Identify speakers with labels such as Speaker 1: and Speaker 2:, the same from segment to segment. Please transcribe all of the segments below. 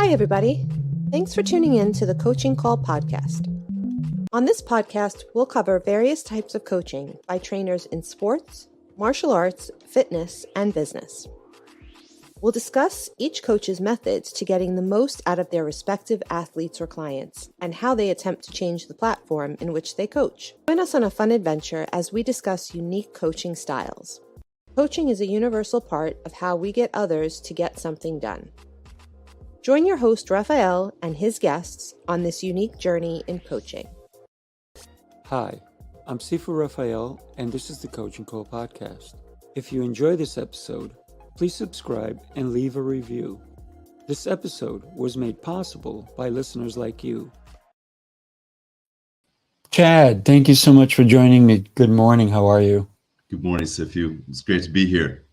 Speaker 1: Hi, everybody. Thanks for tuning in to the Coaching Call podcast. On this podcast, we'll cover various types of coaching by trainers in sports, martial arts, fitness, and business. We'll discuss each coach's methods to getting the most out of their respective athletes or clients and how they attempt to change the platform in which they coach. Join us on a fun adventure as we discuss unique coaching styles. Coaching is a universal part of how we get others to get something done. Join your host, Raphael, and his guests on this unique journey in coaching.
Speaker 2: Hi, I'm Sifu Raphael, and this is the Coaching Call podcast. If you enjoy this episode, please subscribe and leave a review. This episode was made possible by listeners like you. Chad, thank you so much for joining me. Good morning. How are you?
Speaker 3: Good morning, Sifu. It's great to be here.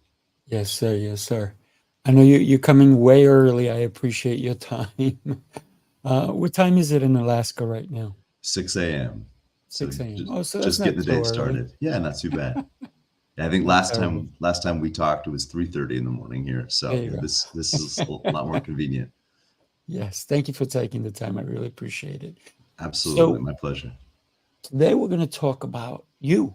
Speaker 2: Yes, sir. Yes, sir. I know you're coming way early. I appreciate your time. What time is it in Alaska right now?
Speaker 3: 6 a.m.
Speaker 2: 6 a.m.
Speaker 3: So
Speaker 2: so
Speaker 3: just getting the day started. Yeah, not too bad. Yeah, I think last time we talked, it was 3:30 in the morning here. So this is a lot more convenient.
Speaker 2: Yes, thank you for taking the time. I really appreciate it.
Speaker 3: Absolutely, my pleasure.
Speaker 2: Today we're going to talk about you.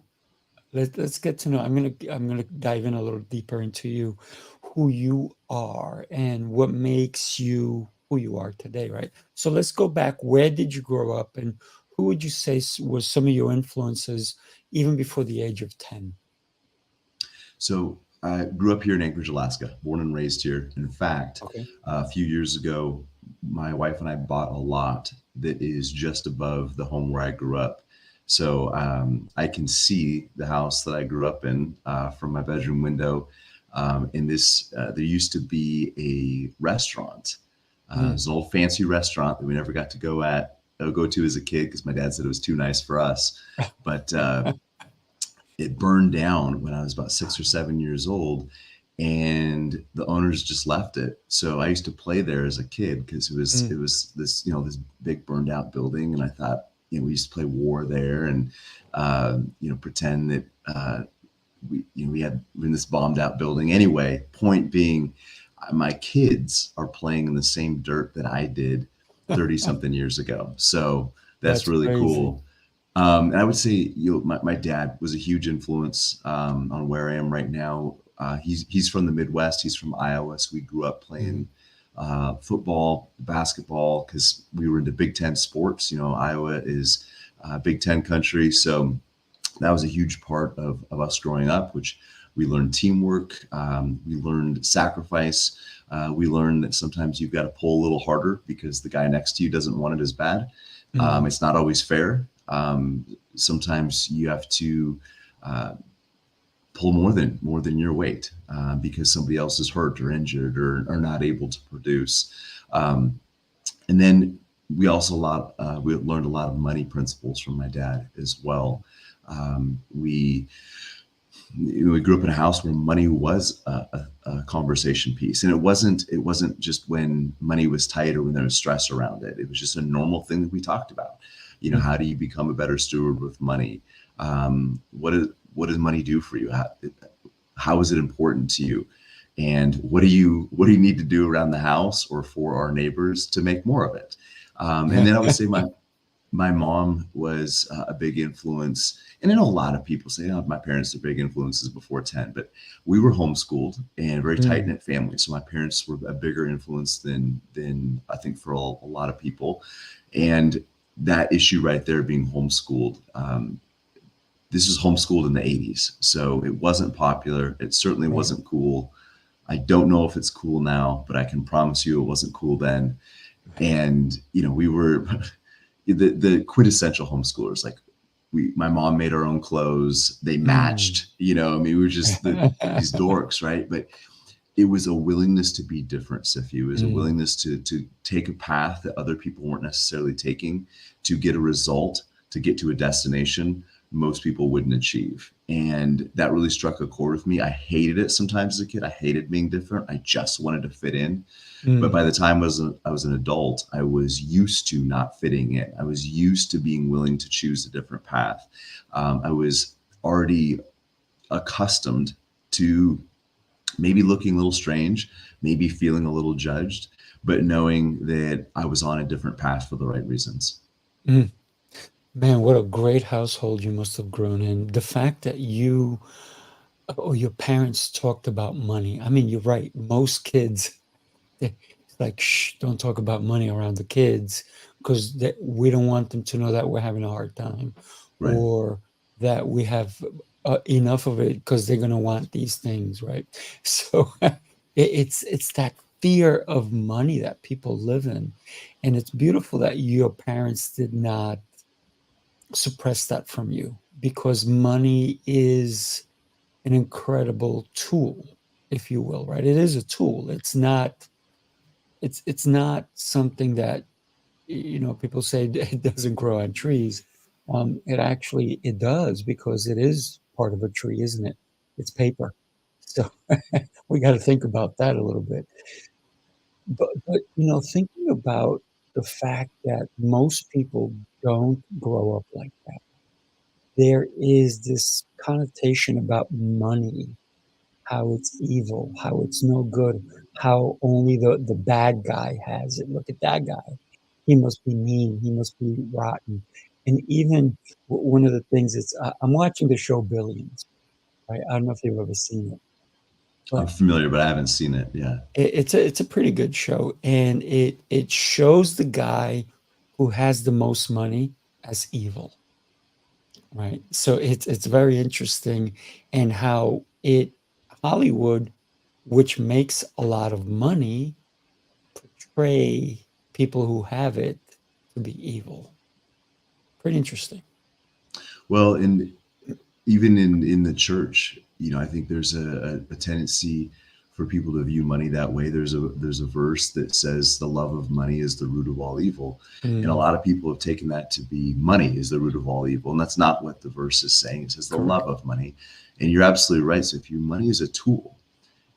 Speaker 2: Let's get to know. I'm gonna dive in a little deeper into you, who you are, and what makes you who you are today. Right. So let's go back. Where did you grow up, and who would you say was some of your influences even before the age of 10?
Speaker 3: So I grew up here in Anchorage, Alaska, born and raised here. In fact, a few years ago, my wife and I bought a lot that is just above the home where I grew up. So I can see the house that I grew up in from my bedroom window. In this, there used to be a restaurant. It was an old fancy restaurant that we never got to go to as a kid because my dad said it was too nice for us. But it burned down when I was about 6 or 7 years old, and the owners just left it. So I used to play there as a kid because it was this this big burned out building, and I thought we used to play war there and pretend that we had in this bombed out building. Anyway, point being, my kids are playing in the same dirt that I did 30 something years ago. So that's really crazy. Cool. And I would say, my dad was a huge influence on where I am right now. He's from the Midwest. He's from Iowa. So we grew up playing football, basketball, because we were into Big Ten sports. Iowa is Big Ten country. So that was a huge part of us growing up, which we learned teamwork. We learned sacrifice. We learned that sometimes you've got to pull a little harder because the guy next to you doesn't want it as bad. It's not always fair. Sometimes you have to pull more than your weight because somebody else is hurt or injured or not able to produce. And then we also we learned a lot of money principles from my dad as well. We grew up in a house where money was a conversation piece, and it wasn't just when money was tight or when there was stress around it. It was just a normal thing that we talked about. How do you become a better steward with money? What does money do for you? How is it important to you? And what do you need to do around the house or for our neighbors to make more of it? And then I would say my mom was a big influence. And I know a lot of people say, my parents are big influences before 10, but we were homeschooled and a very tight-knit family. So my parents were a bigger influence than I think for a lot of people. And that issue right there, being homeschooled, this was homeschooled in the 80s. So it wasn't popular. It certainly wasn't cool. I don't know if it's cool now, but I can promise you it wasn't cool then. And, we were the quintessential homeschoolers. Like my mom made our own clothes. They matched, we were just these dorks, right? But it was a willingness to be different, Sifu. It was a willingness to take a path that other people weren't necessarily taking, to get a result, to get to a destination most people wouldn't achieve. And that really struck a chord with me. I hated it sometimes as a kid. I hated being different. I just wanted to fit in. But by the time I was an adult, I was used to not fitting in. I was used to being willing to choose a different path. I was already accustomed to maybe looking a little strange, maybe feeling a little judged, but knowing that I was on a different path for the right reasons.
Speaker 2: Mm. Man, what a great household you must have grown in. The fact that you or your parents talked about money. I mean, you're right. Most kids, it's like, shh, don't talk about money around the kids because we don't want them to know that we're having a hard time
Speaker 3: Right.
Speaker 2: or that we have enough of it because they're going to want these things, right? So it's that fear of money that people live in. And it's beautiful that your parents did not suppress that from you because money is an incredible tool, if you will, right? It is a tool. It's not something that people say it doesn't grow on trees. It does because it is part of a tree, isn't it? It's paper. So we got to think about that a little bit. But thinking about the fact that most people don't grow up like that. There is this connotation about money, how it's evil, how it's no good, how only the bad guy has it. Look at that guy. He must be mean. He must be rotten. And even one of the things is I'm watching the show Billions, right? I don't know if you've ever seen it,
Speaker 3: I'm
Speaker 2: but
Speaker 3: familiar, but I haven't seen it. Yeah.
Speaker 2: it's a pretty good show, and it shows the guy who has the most money as evil, right? So it's very interesting, and how Hollywood, which makes a lot of money, portray people who have it to be evil. Pretty interesting.
Speaker 3: Well, and even in the church, I think there's a tendency for people to view money that way. There's a verse that says the love of money is the root of all evil. And a
Speaker 2: Mm,
Speaker 3: lot of people have taken that to be money is the root of all evil. And that's not what the verse is saying. It says the
Speaker 2: correct.
Speaker 3: love of money. And you're absolutely right. So if you money is a tool,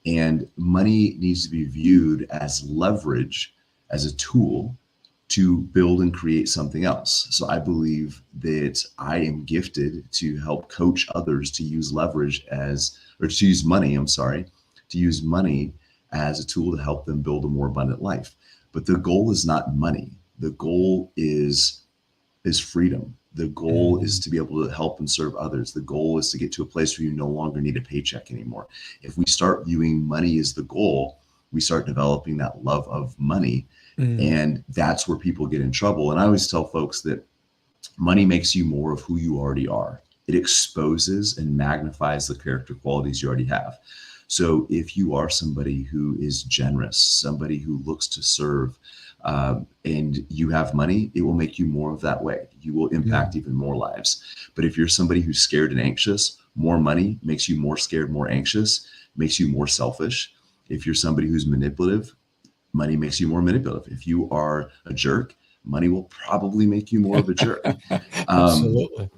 Speaker 3: and money needs to be viewed as leverage, as a tool to build and create something else. So I believe that I am gifted to help coach others to use leverage or to use money, I'm sorry, to use money as a tool to help them build a more abundant life. But the goal is not money. The goal is freedom. The goal is
Speaker 2: Mm,
Speaker 3: to be able to help and serve others. The goal is to get to a place where you no longer need a paycheck anymore. If we start viewing money as the goal, we start developing that love of money.
Speaker 2: mm,
Speaker 3: And that's where people get in trouble. And I always tell folks that money makes you more of who you already are. It exposes and magnifies the character qualities you already have. So if you are somebody who is generous, somebody who looks to serve, and you have money, it will make you more of that way. You will impact
Speaker 2: mm.
Speaker 3: even more lives. But if you're somebody who's scared and anxious, more money makes you more scared, more anxious, makes you more selfish. If you're somebody who's manipulative, money makes you more manipulative. If you are a jerk, money will probably make you more of a jerk. Um,
Speaker 2: Absolutely.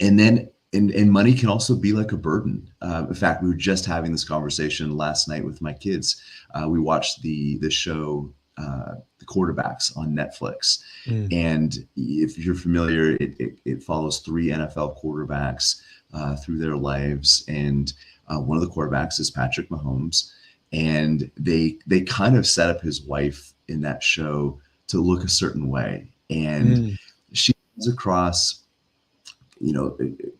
Speaker 3: and then and money can also be like a burden. In fact, we were just having this conversation last night with my kids. We watched the show The Quarterbacks on Netflix,
Speaker 2: Mm,
Speaker 3: and if you're familiar, it follows three NFL quarterbacks through their lives, and one of the quarterbacks is Patrick Mahomes, and they kind of set up his wife in that show to look a certain way, and
Speaker 2: mm,
Speaker 3: she comes across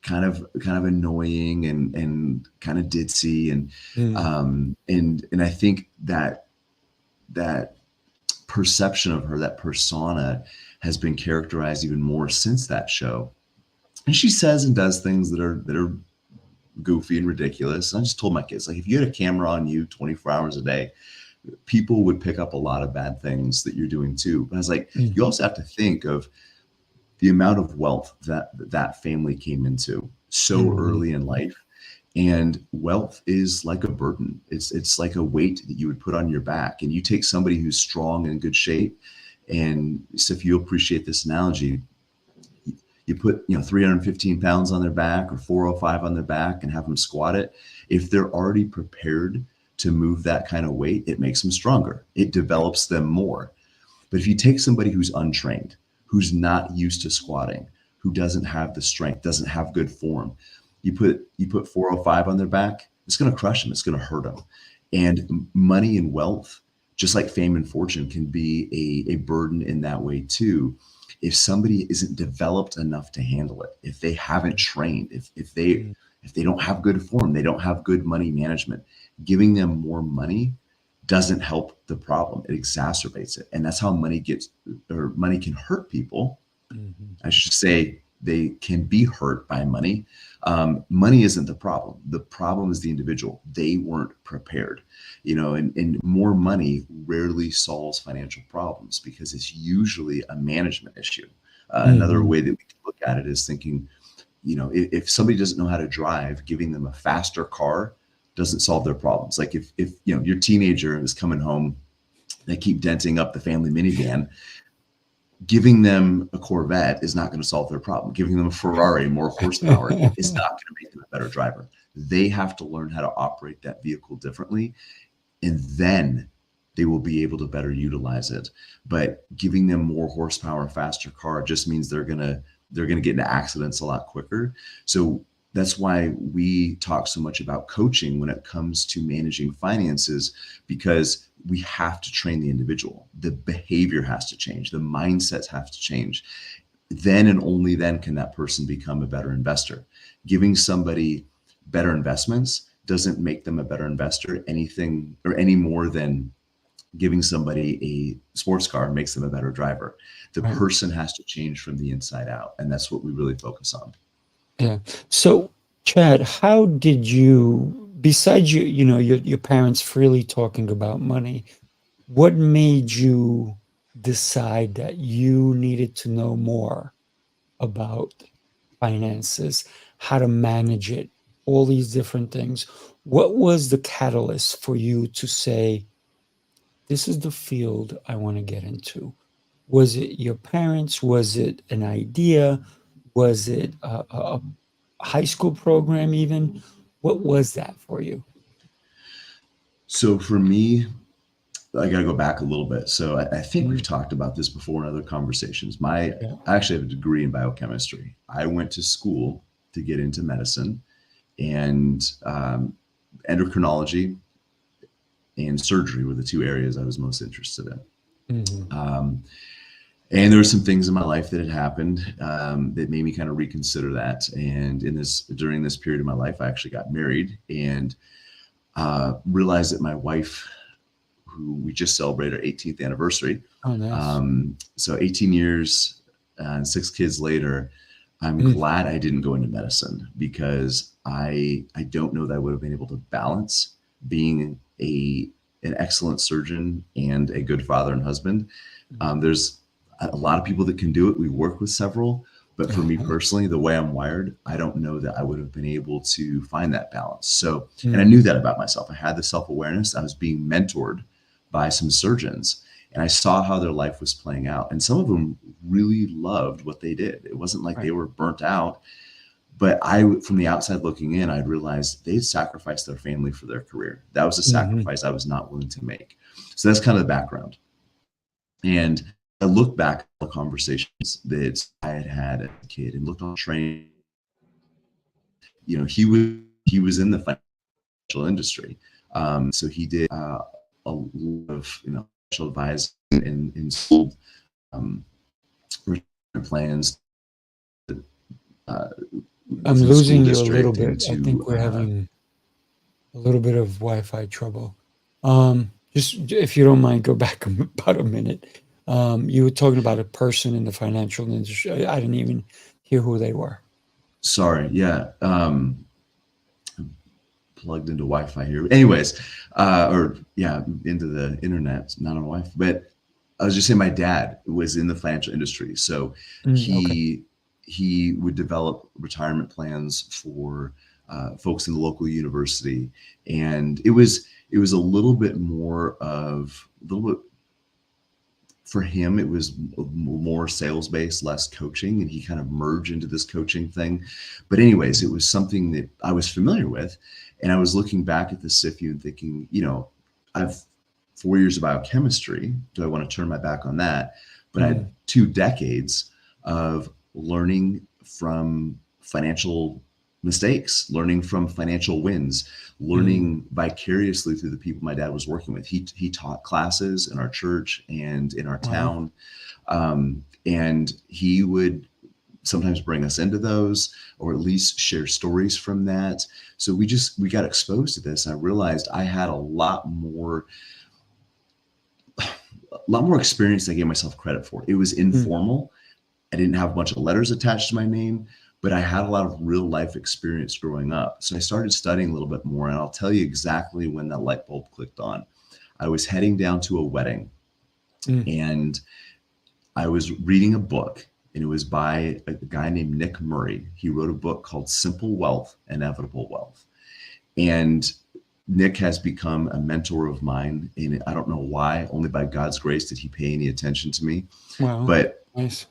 Speaker 3: kind of annoying and kind of ditzy,
Speaker 2: mm,
Speaker 3: and I think that perception of her, that persona, has been characterized even more since that show. And she says and does things that are goofy and ridiculous. And I just told my kids, like, if you had a camera on you 24 hours a day, people would pick up a lot of bad things that you're doing too. But I was like,
Speaker 2: mm,
Speaker 3: you also have to think of the amount of wealth that family came into so
Speaker 2: mm,
Speaker 3: early in life. And wealth is like a burden. It's like a weight that you would put on your back. And you take somebody who's strong and in good shape. And so if you appreciate this analogy, you put 315 pounds on their back or 405 on their back and have them squat it. If they're already prepared to move that kind of weight, it makes them stronger. It develops them more. But if you take somebody who's untrained, who's not used to squatting, who doesn't have the strength, doesn't have good form, you put 405 on their back, it's going to crush them. It's going to hurt them. And money and wealth, just like fame and fortune, can be a burden in that way too. If somebody isn't developed enough to handle it, if they haven't trained, if they don't have good form, they don't have good money management, giving them more money doesn't help the problem. It exacerbates it. And that's how money can hurt people. I should say they can be hurt by money. Money isn't the problem. The problem is the individual. They weren't prepared, and more money rarely solves financial problems because it's usually a management issue. Another way that we can look at it is thinking, if somebody doesn't know how to drive, giving them a faster car doesn't solve their problems. Like if your teenager is coming home, they keep denting up the family minivan, giving them a Corvette is not going to solve their problem. Giving them a Ferrari, more horsepower, is not going to make them a better driver. They have to learn how to operate that vehicle differently, and then they will be able to better utilize it. But giving them more horsepower, faster car just means they're going to get into accidents a lot quicker. So that's why we talk so much about coaching when it comes to managing finances, because we have to train the individual. The behavior has to change. The mindsets have to change. Then and only then can that person become a better investor. Giving somebody better investments doesn't make them a better investor any more than giving somebody a sports car makes them a better driver. The person has to change from the inside out. And that's what we really focus on.
Speaker 2: Yeah. So, Chad, how did you, besides your parents freely talking about money, what made you decide that you needed to know more about finances, how to manage it, all these different things? What was the catalyst for you to say, this is the field I want to get into? Was it your parents? Was it an idea? Was it a high school program even? What was that for you?
Speaker 3: So for me, I got to go back a little bit. So I think we've talked about this before in other conversations. I actually have a degree in biochemistry. I went to school to get into medicine, and endocrinology and surgery were the two areas I was most interested in. And there were some things in my life that had happened that made me kind of reconsider that. And during this period of my life, I actually got married and realized that my wife, who we just celebrated our 18th anniversary.
Speaker 2: Oh, nice.
Speaker 3: So 18 years and 6 kids later, I'm glad I didn't go into medicine, because I don't know that I would have been able to balance being an excellent surgeon and a good father and husband. There's a lot of people that can do it. We work with several, but for me personally, the way I'm wired, I don't know that I would have been able to find that balance. So, and I knew that about myself. I had the self-awareness. I was being mentored by some surgeons, and I saw how their life was playing out. And some of them really loved what they did. It wasn't like they were burnt out, but from the outside looking in, I'd realized they'd sacrificed their family for their career. That was a sacrifice I was not willing to make. So that's kind of the background. And I look back at the conversations that I had as a kid and looked on train. He was in the financial industry. So he did a lot of financial advice and sold retirement plans.
Speaker 2: I'm losing you a little bit. I think we're having a little bit of Wi-Fi trouble. Just if you don't mind, go back about a minute. You were talking about a person in the financial industry. I didn't even hear who they were.
Speaker 3: Sorry. Yeah. Plugged into Wi-Fi here. Anyways, into the internet, not on Wi-Fi. But I was just saying, my dad was in the financial industry, so he would develop retirement plans for folks in the local university, and it was a little bit for him. It was more sales based, less coaching, and he kind of merged into this coaching thing. But anyways, it was something that I was familiar with, and I was looking back at the SIFU and thinking, I've 4 years of biochemistry. Do I want to turn my back on that? But I had 2 decades of learning from financial mistakes, learning from financial wins, learning vicariously through the people my dad was working with. He taught classes in our church and in our
Speaker 2: Wow.
Speaker 3: town. And he would sometimes bring us into those, or at least share stories from that. So we got exposed to this. And I realized I had a lot more experience than I gave myself credit for. It was informal. I didn't have a bunch of letters attached to my name, but I had a lot of real life experience growing up. So I started studying a little bit more, and I'll tell you exactly when that light bulb clicked on. I was heading down to a wedding, and I was reading a book, and it was by a guy named Nick Murray. He wrote a book called Simple Wealth, Inevitable Wealth. And Nick has become a mentor of mine, and I don't know why. Only by God's grace did he pay any attention to me.
Speaker 2: Wow.
Speaker 3: But
Speaker 2: nice.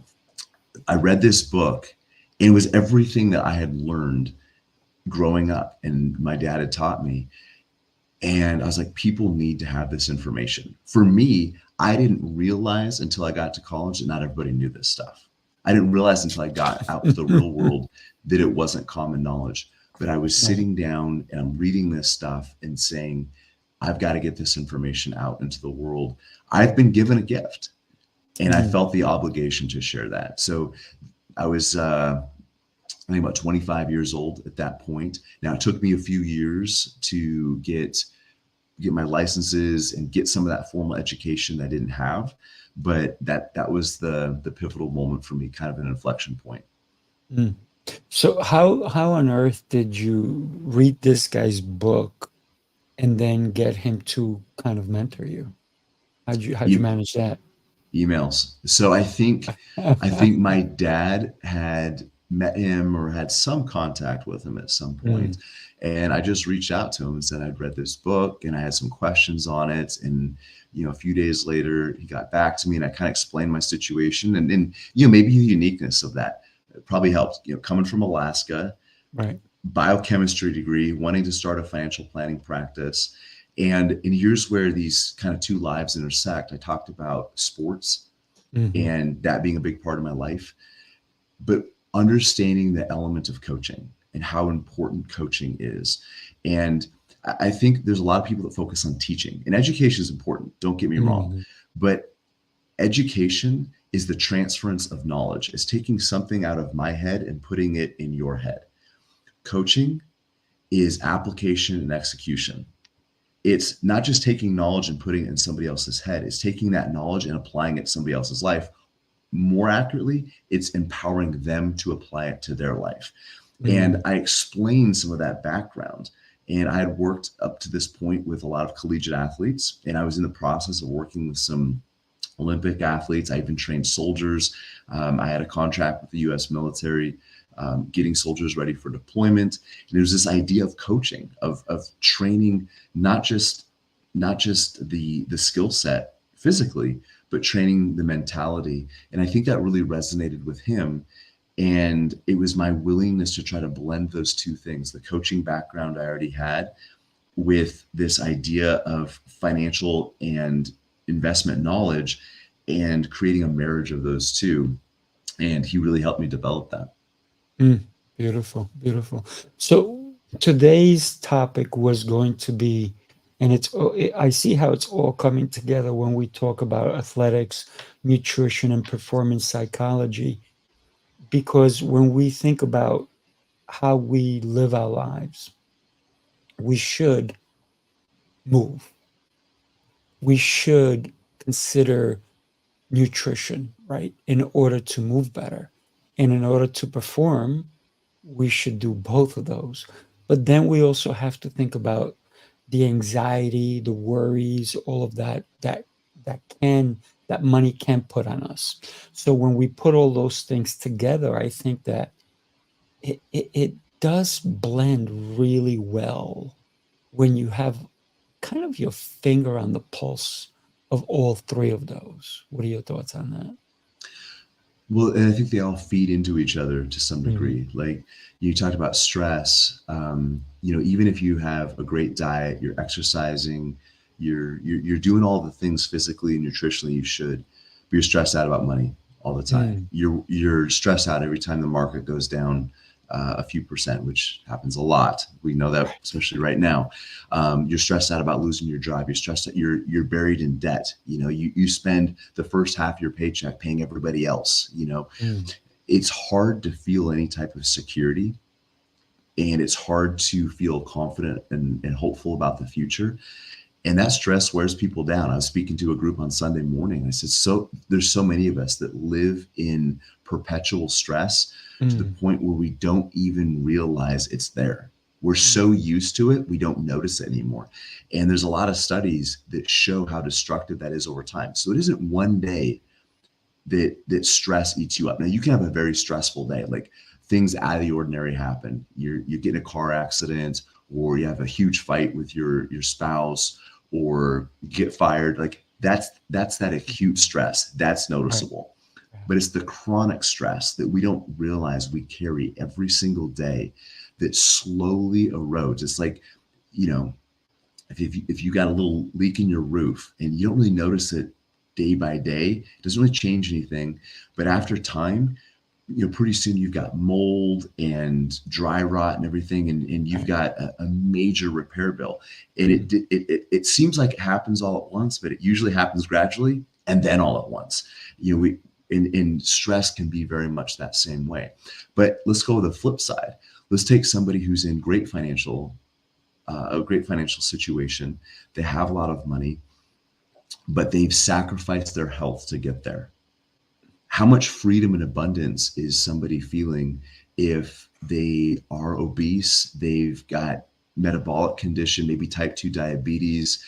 Speaker 3: I read this book, and it was everything that I had learned growing up and my dad had taught me. And I was like, people need to have this information. For me, I didn't realize until I got to college that not everybody knew this stuff. I didn't realize until I got out to the real world that it wasn't common knowledge. But I was sitting down and I'm reading this stuff and saying, I've got to get this information out into the world. I've been given a gift, and I felt the obligation to share that. So I was, I think about 25 years old at that point. Now, it took me a few years to get my licenses and get some of that formal education that I didn't have. But that was the pivotal moment for me, kind of an inflection point.
Speaker 2: So how on earth did you read this guy's book and then get him to kind of mentor you? How'd you manage that?
Speaker 3: Emails. So I think my dad had met him or had some contact with him at some point. And I just reached out to him and said I'd read this book and I had some questions on it. And a few days later, he got back to me and I kind of explained my situation and maybe the uniqueness of that. It probably helped, coming from Alaska,
Speaker 2: right?
Speaker 3: Biochemistry degree, wanting to start a financial planning practice. And here's where these kind of two lives intersect. I talked about sports and that being a big part of my life, but understanding the element of coaching and how important coaching is. And I think there's a lot of people that focus on teaching, and education is important. Don't get me wrong, but education is the transference of knowledge. It's taking something out of my head and putting it in your head. Coaching is application and execution. It's not just taking knowledge and putting it in somebody else's head. It's taking that knowledge and applying it to somebody else's life. More accurately, it's empowering them to apply it to their life. And I explained some of that background. And I had worked up to this point with a lot of collegiate athletes, and I was in the process of working with some Olympic athletes. I even trained soldiers. I had a contract with the U.S. military, getting soldiers ready for deployment. And there's this idea of coaching, of training, not just the skill set physically, but training the mentality. And I think that really resonated with him. And it was my willingness to try to blend those two things, the coaching background I already had with this idea of financial and investment knowledge, and creating a marriage of those two. And he really helped me develop that.
Speaker 2: Beautiful, beautiful. So today's topic was going to be, and I see how it's all coming together when we talk about athletics, nutrition, and performance psychology. Because when we think about how we live our lives, we should move. We should consider nutrition, right, in order to move better. And in order to perform, we should do both of those. But then we also have to think about the anxiety, the worries, all of that money can put on us. So when we put all those things together, I think that it does blend really well when you have kind of your finger on the pulse of all three of those. What are your thoughts on that?
Speaker 3: Well, and I think they all feed into each other to some degree. Like you talked about stress, even if you have a great diet, you're exercising, you're doing all the things physically and nutritionally you should, but you're stressed out about money all the time. You're stressed out every time the market goes down a few percent, which happens a lot. We know that, especially right now. You're stressed out about losing your job. You're stressed out. You're buried in debt. You spend the first half of your paycheck paying everybody else. It's hard to feel any type of security, and it's hard to feel confident and hopeful about the future. And that stress wears people down. I was speaking to a group on Sunday morning. I said, so there's so many of us that live in perpetual stress to the point where we don't even realize it's there. We're so used to it, we don't notice it anymore. And there's a lot of studies that show how destructive that is over time. So it isn't one day that stress eats you up. Now, you can have a very stressful day, like things out of the ordinary happen. You get in a car accident, or you have a huge fight with your spouse, or get fired. Like that's that acute stress. That's noticeable. But it's the chronic stress that we don't realize we carry every single day that slowly erodes. It's like, if you got a little leak in your roof and you don't really notice it day by day, it doesn't really change anything. But after time, pretty soon you've got mold and dry rot and everything, and you've got a major repair bill. And it seems like it happens all at once, but it usually happens gradually and then all at once. And stress can be very much that same way. But let's go with the flip side. Let's take somebody who's in a great financial situation. They have a lot of money, but they've sacrificed their health to get there. How much freedom and abundance is somebody feeling if they are obese, they've got metabolic condition, maybe type 2 diabetes,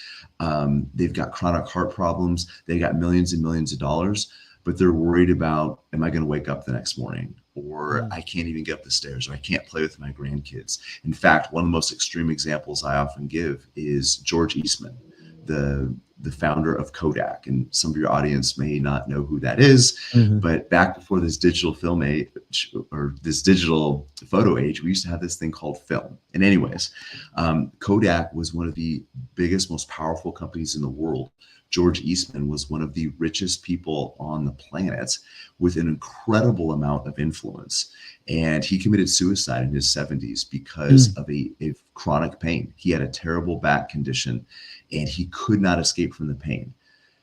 Speaker 3: they've got chronic heart problems, they got millions and millions of dollars, but they're worried about, am I going to wake up the next morning? Or I can't even get up the stairs, or I can't play with my grandkids. In fact, one of the most extreme examples I often give is George Eastman, the founder of Kodak. And some of your audience may not know who that is, but back before this digital film age, or this digital photo age, we used to have this thing called film. And anyways, Kodak was one of the biggest, most powerful companies in the world. George Eastman was one of the richest people on the planet with an incredible amount of influence. And he committed suicide in his 70s because of a chronic pain. He had a terrible back condition and he could not escape from the pain.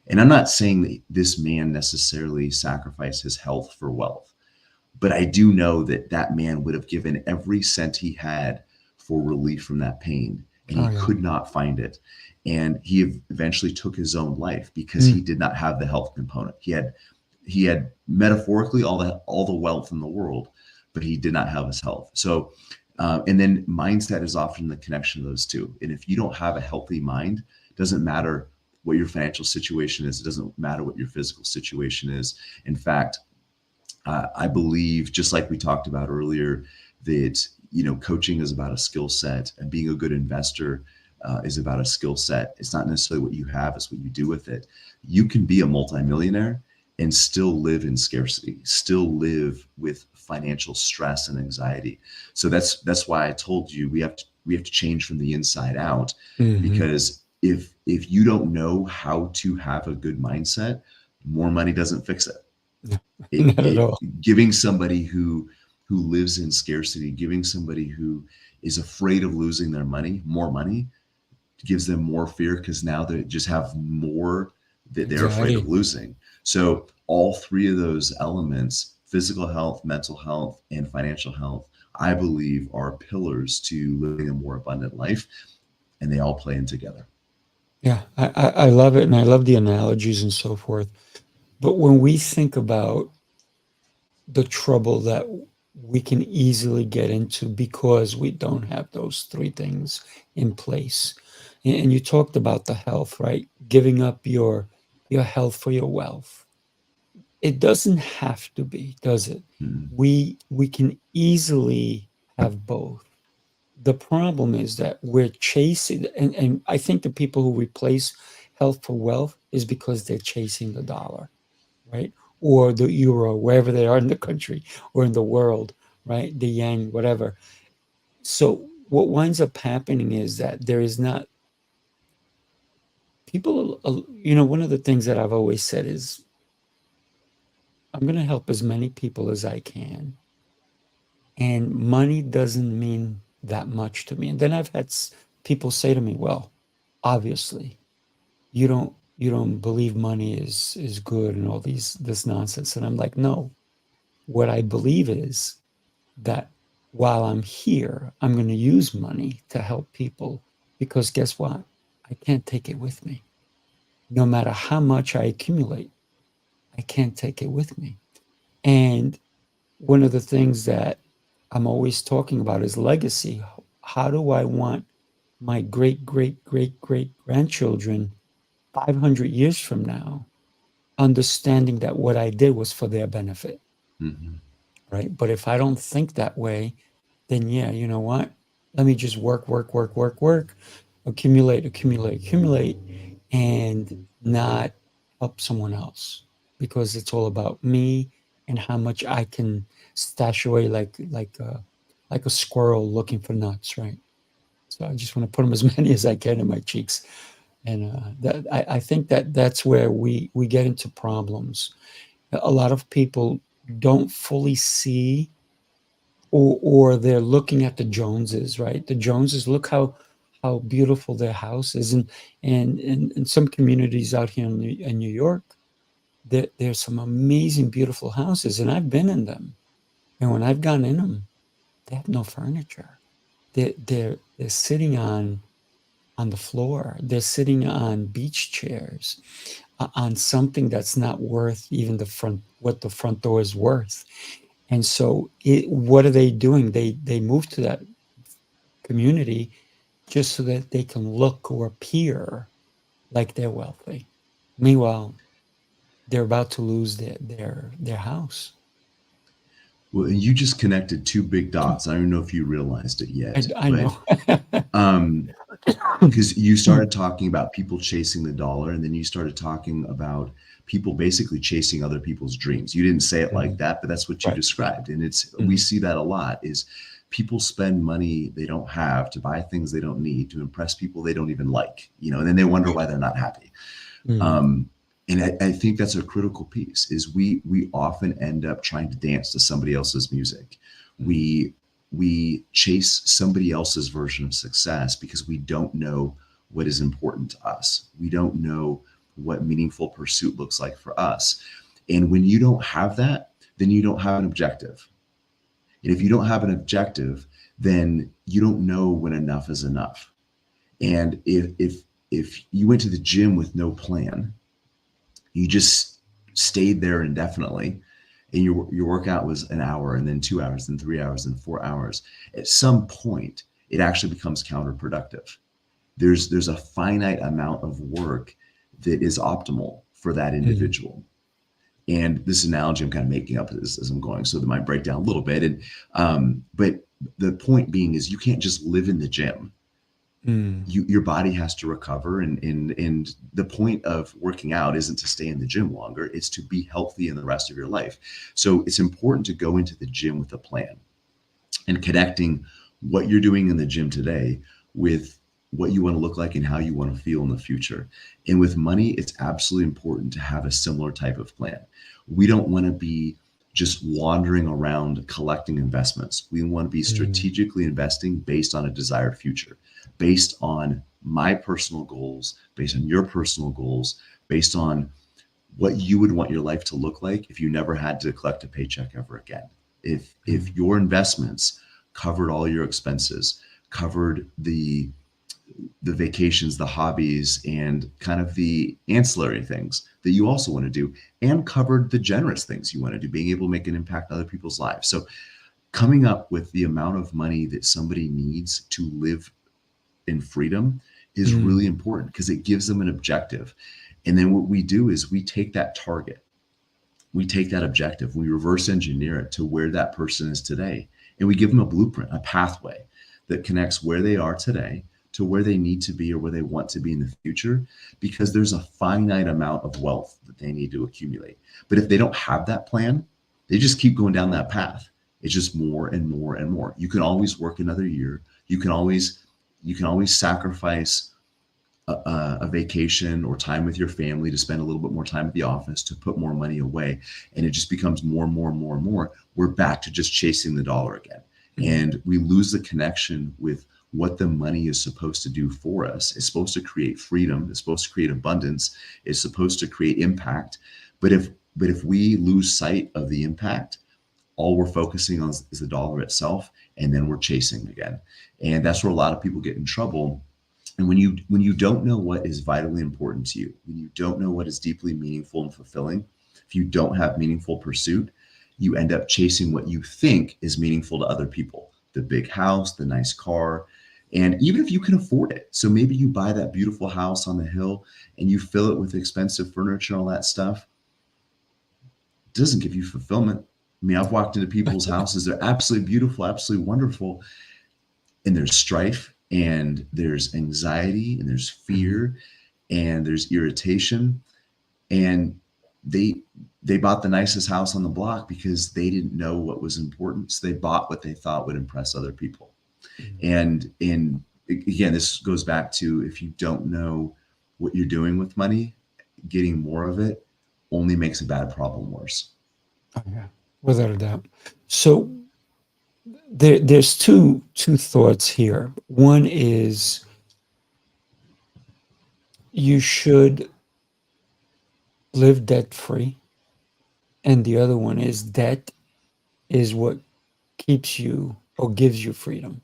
Speaker 3: And I'm not saying that this man necessarily sacrificed his health for wealth, but I do know that that man would have given every cent he had for relief from that pain, and he could not find it. And he eventually took his own life because he did not have the health component. He had metaphorically all the wealth in the world, but he did not have his health. So, and then mindset is often the connection of those two. And if you don't have a healthy mind, it doesn't matter what your financial situation is. It doesn't matter what your physical situation is. In fact, I believe, just like we talked about earlier, that, coaching is about a skill set, and being a good investor is about a skill set. It's not necessarily what you have, it's what you do with it. You can be a multimillionaire and still live in scarcity, still live with financial stress and anxiety. So that's why I told you we have to change from the inside out, because if you don't know how to have a good mindset, more money doesn't fix it.
Speaker 2: Not at all.
Speaker 3: Giving somebody who lives in scarcity, giving somebody who is afraid of losing their money, more money, gives them more fear, because now they just have more that they're afraid of losing. So all three of those elements, physical health, mental health, and financial health, I believe are pillars to living a more abundant life, and they all play in together.
Speaker 2: Yeah, I love it, and I love the analogies and so forth. But when we think about the trouble that we can easily get into because we don't have those three things in place, and you talked about the health, right? Giving up your health for your wealth. It doesn't have to be, does it? We can easily have both. The problem is that we're chasing, and I think the people who replace health for wealth is because they're chasing the dollar, right? Or the euro, wherever they are in the country or in the world, right? The yen, whatever. So what winds up happening is that there is not people, one of the things that I've always said is, I'm going to help as many people as I can. And money doesn't mean that much to me. And then I've had people say to me, well, obviously you don't believe money is good and all this nonsense. And I'm like, no, what I believe is that while I'm here, I'm going to use money to help people, because guess what? I can't take it with me. No matter how much I accumulate, I can't take it with me. And one of the things that I'm always talking about is legacy. How do I want my great, great, great, great grandchildren 500 years from now understanding that what I did was for their benefit?
Speaker 3: Mm-hmm.
Speaker 2: Right? But if I don't think that way, then yeah, you know what? Let me just work, accumulate, and not help someone else, because it's all about me and how much I can stash away like a squirrel looking for nuts, right? So I just want to put them as many as I can in my cheeks, and that I think that's where we get into problems. A lot of people don't fully see, or they're looking at the Joneses, right? The Joneses, look how beautiful their house is, and in some communities out here in New York, there's some amazing, beautiful houses, and I've been in them, and when I've gone in them, they have no furniture. They're sitting on the floor. They're sitting on beach chairs, on something that's not worth even what the front door is worth. And so what are they doing? They move to that community just so that they can look or appear like they're wealthy. Meanwhile, they're about to lose their house.
Speaker 3: Well, and you just connected two big dots. I don't know if you realized it yet,
Speaker 2: I know.
Speaker 3: because you started talking about people chasing the dollar, and then you started talking about people basically chasing other people's dreams. You didn't say it like that, but that's what you
Speaker 2: Right.
Speaker 3: described. And we see that a lot, is people spend money they don't have to buy things they don't need to impress people they don't even like, and then they wonder why they're not happy. And I think that's a critical piece, is we often end up trying to dance to somebody else's music. We chase somebody else's version of success because we don't know what is important to us. We don't know what meaningful pursuit looks like for us. And when you don't have that, then you don't have an objective. And if you don't have an objective, then you don't know when enough is enough. And if you went to the gym with no plan, you just stayed there indefinitely, and your workout was an hour, and then 2 hours, then 3 hours, and 4 hours, at some point it actually becomes counterproductive. There's a finite amount of work that is optimal for that individual. And this analogy I'm kind of making up as I'm going, so that might break down a little bit. And but the point being is, you can't just live in the gym. Your body has to recover, and the point of working out isn't to stay in the gym longer, it's to be healthy in the rest of your life. So it's important to go into the gym with a plan, and connecting what you're doing in the gym today with what you want to look like and how you want to feel in the future. And with money, it's absolutely important to have a similar type of plan. We don't want to be just wandering around collecting investments. We want to be strategically investing based on a desired future, based on my personal goals, based on your personal goals, based on what you would want your life to look like if you never had to collect a paycheck ever again. If your investments covered all your expenses, covered the vacations, the hobbies, and kind of the ancillary things that you also want to do, and covered the generous things you want to do, being able to make an impact on other people's lives. So coming up with the amount of money that somebody needs to live in freedom is really important, because it gives them an objective. And then what we do is we take that target, we take that objective, we reverse engineer it to where that person is today, and we give them a blueprint, a pathway that connects where they are today to where they need to be or where they want to be in the future, because there's a finite amount of wealth that they need to accumulate. But if they don't have that plan, they just keep going down that path. It's just more and more and more. You can always work another year. You can always sacrifice a vacation or time with your family, to spend a little bit more time at the office, to put more money away. And it just becomes more and more and more and more. We're back to just chasing the dollar again. And we lose the connection with what the money is supposed to do for us. It's supposed to create freedom. It's supposed to create abundance. It's supposed to create impact. But if we lose sight of the impact, all we're focusing on is the dollar itself, and then we're chasing again. And that's where a lot of people get in trouble. And when you don't know what is vitally important to you, when you don't know what is deeply meaningful and fulfilling, if you don't have meaningful pursuit, you end up chasing what you think is meaningful to other people, the big house, the nice car, and even if you can afford it. So maybe you buy that beautiful house on the hill and you fill it with expensive furniture and all that stuff. It doesn't give you fulfillment. I mean, I've walked into people's houses. They're absolutely beautiful, absolutely wonderful. And there's strife, and there's anxiety, and there's fear, and there's irritation. And they bought the nicest house on the block because they didn't know what was important. So they bought what they thought would impress other people. And again, this goes back to, if you don't know what you're doing with money, getting more of it only makes a bad problem worse.
Speaker 2: Oh, yeah, without a doubt. So there's two thoughts here. One is you should live debt free, and the other one is debt is what keeps you or gives you freedom.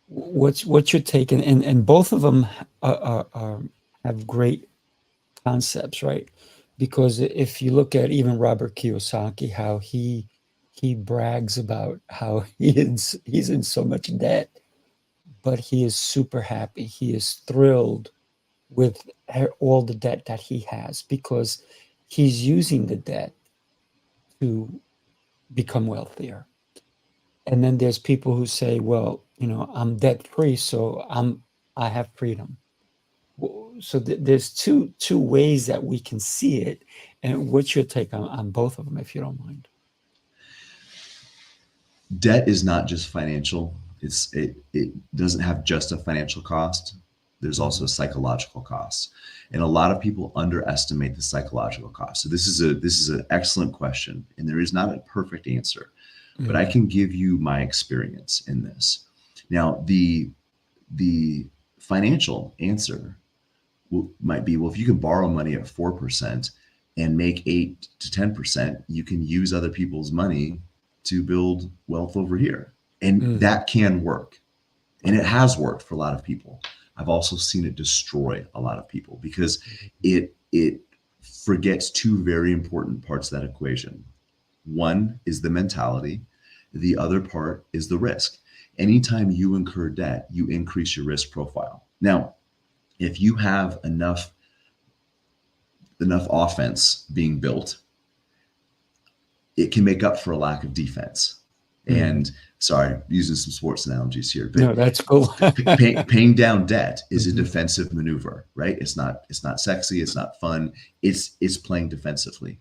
Speaker 2: What's your take? And both of them have great concepts, right? Because if you look at even Robert Kiyosaki, how he brags about how he's in so much debt, but he is super happy. He is thrilled with all the debt that he has, because he's using the debt to become wealthier. And then there's people who say, well, I'm debt free, so I have freedom. So there's two ways that we can see it. And what's your take on both of them, if you don't mind?
Speaker 3: Debt is not just financial. It doesn't have just a financial cost. There's also a psychological cost. And a lot of people underestimate the psychological cost. So this is an excellent question, and there is not a perfect answer, but I can give you my experience in this. Now, the financial answer might be, well, if you can borrow money at 4% and make 8 to 10%, you can use other people's money to build wealth over here. And that can work. And it has worked for a lot of people. I've also seen it destroy a lot of people, because it forgets two very important parts of that equation. One is the mentality. The other part is the risk. Anytime you incur debt, you increase your risk profile. Now, if you have enough offense being built, it can make up for a lack of defense. And sorry, using some sports analogies here, but
Speaker 2: no, that's cool.
Speaker 3: paying down debt is a defensive maneuver, right? It's not sexy. It's not fun. It's playing defensively.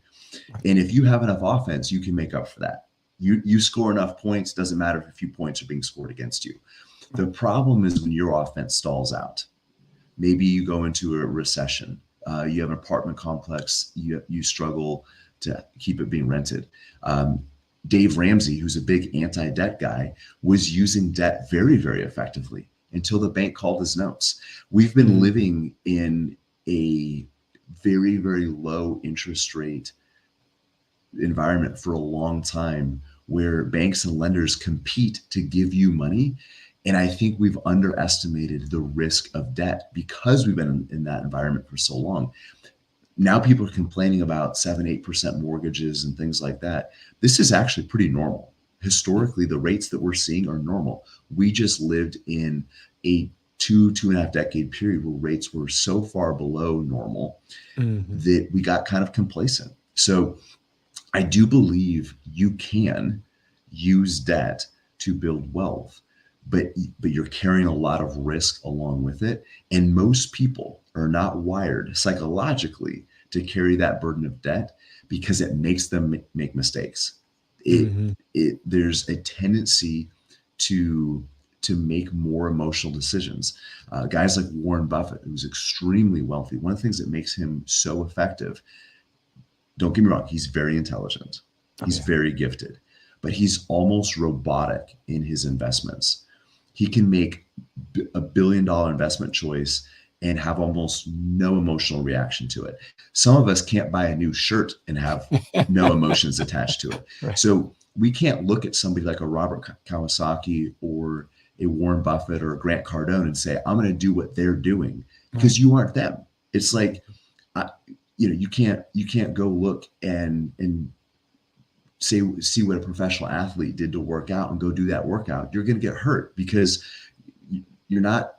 Speaker 3: And if you have enough offense, you can make up for that. You score enough points. Doesn't matter if a few points are being scored against you. The problem is when your offense stalls out. Maybe you go into a recession. You have an apartment complex. You struggle to keep it being rented. Dave Ramsey, who's a big anti-debt guy, was using debt very, very effectively until the bank called his notes. We've been living in a very, very low interest rate environment for a long time, where banks and lenders compete to give you money. And I think we've underestimated the risk of debt because we've been in that environment for so long. Now people are complaining about 7-8% mortgages and things like that. This is actually pretty normal. Historically, the rates that we're seeing are normal. We just lived in a 2.5 decade period where rates were so far below normal that we got kind of complacent. So I do believe you can use debt to build wealth, but you're carrying a lot of risk along with it. And most people are not wired psychologically to carry that burden of debt, because it makes them make mistakes. There's a tendency to to make more emotional decisions. Guys like Warren Buffett, who's extremely wealthy, one of the things that makes him so effective, don't get me wrong, he's very intelligent, he's very gifted, but he's almost robotic in his investments. He can make $1 billion investment choice and have almost no emotional reaction to it. Some of us can't buy a new shirt and have no emotions attached to it.
Speaker 2: Right.
Speaker 3: So we can't look at somebody like a Robert Kiyosaki or a Warren Buffett or a Grant Cardone and say, I'm going to do what they're doing, because you aren't them. It's like, you can't go look and see what a professional athlete did to work out and go do that workout. You're going to get hurt because you're not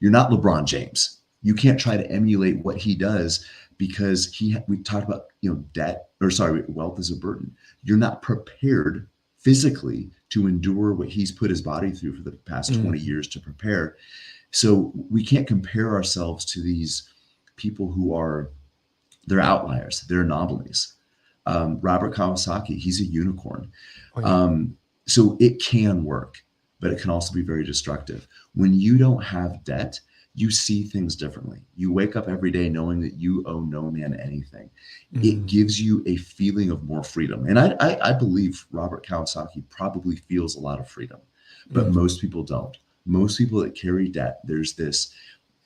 Speaker 3: LeBron James. You can't try to emulate what he does, because we talked about, wealth is a burden. You're not prepared physically to endure what he's put his body through for the past 20 years to prepare. So we can't compare ourselves to these people they're outliers, they're anomalies. Robert Kiyosaki, he's a unicorn. So it can work, but it can also be very destructive. When you don't have debt, you see things differently. You wake up every day knowing that you owe no man anything. It gives you a feeling of more freedom. And I believe Robert Kiyosaki probably feels a lot of freedom, but most people don't. Most people that carry debt, there's this,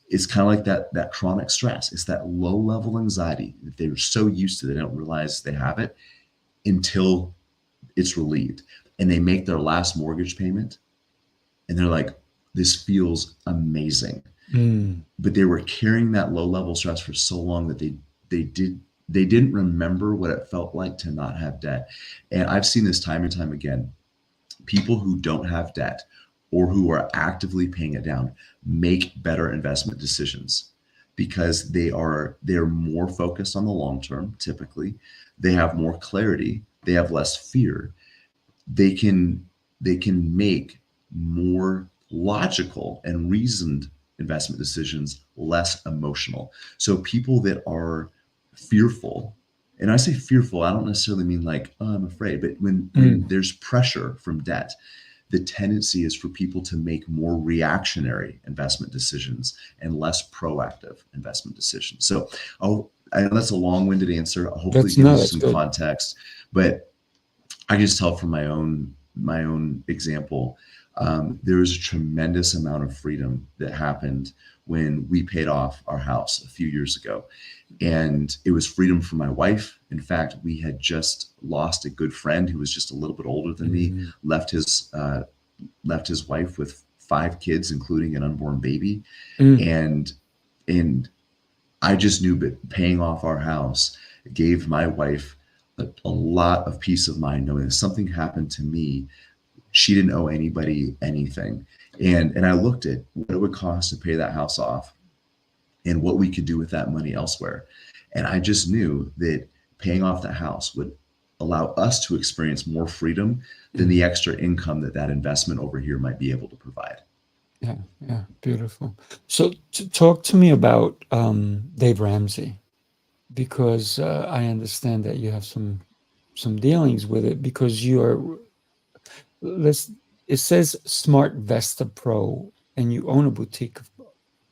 Speaker 3: it's kind of like that chronic stress. It's that low level anxiety that they're so used to, they don't realize they have it until it's relieved. And they make their last mortgage payment and they're like, this feels amazing. But they were carrying that low level stress for so long that they didn't remember what it felt like to not have debt. And I've seen this time and time again. People who don't have debt or who are actively paying it down make better investment decisions, because they're more focused on the long term. Typically, they have more clarity, they have less fear. They can make more logical and reasoned investment decisions, less emotional. So people that are fearful, and I say fearful, I don't necessarily mean like, oh, I'm afraid, but when there's pressure from debt, the tendency is for people to make more reactionary investment decisions and less proactive investment decisions. So I know that's a long-winded answer. Hopefully it gives you some context, but I can just tell from my own example, there was a tremendous amount of freedom that happened when we paid off our house a few years ago. And it was freedom for my wife. In fact, we had just lost a good friend who was just a little bit older than me, left his wife with 5 kids, including an unborn baby. And I just knew that paying off our house gave my wife a lot of peace of mind, knowing if something happened to me, she didn't owe anybody anything. And I looked at what it would cost to pay that house off and what we could do with that money elsewhere. And I just knew that paying off that house would allow us to experience more freedom than the extra income that investment over here might be able to provide.
Speaker 2: Yeah, beautiful. So talk to me about Dave Ramsey, because I understand that you have some dealings with it, because it says SmartVestor Pro and you own a boutique.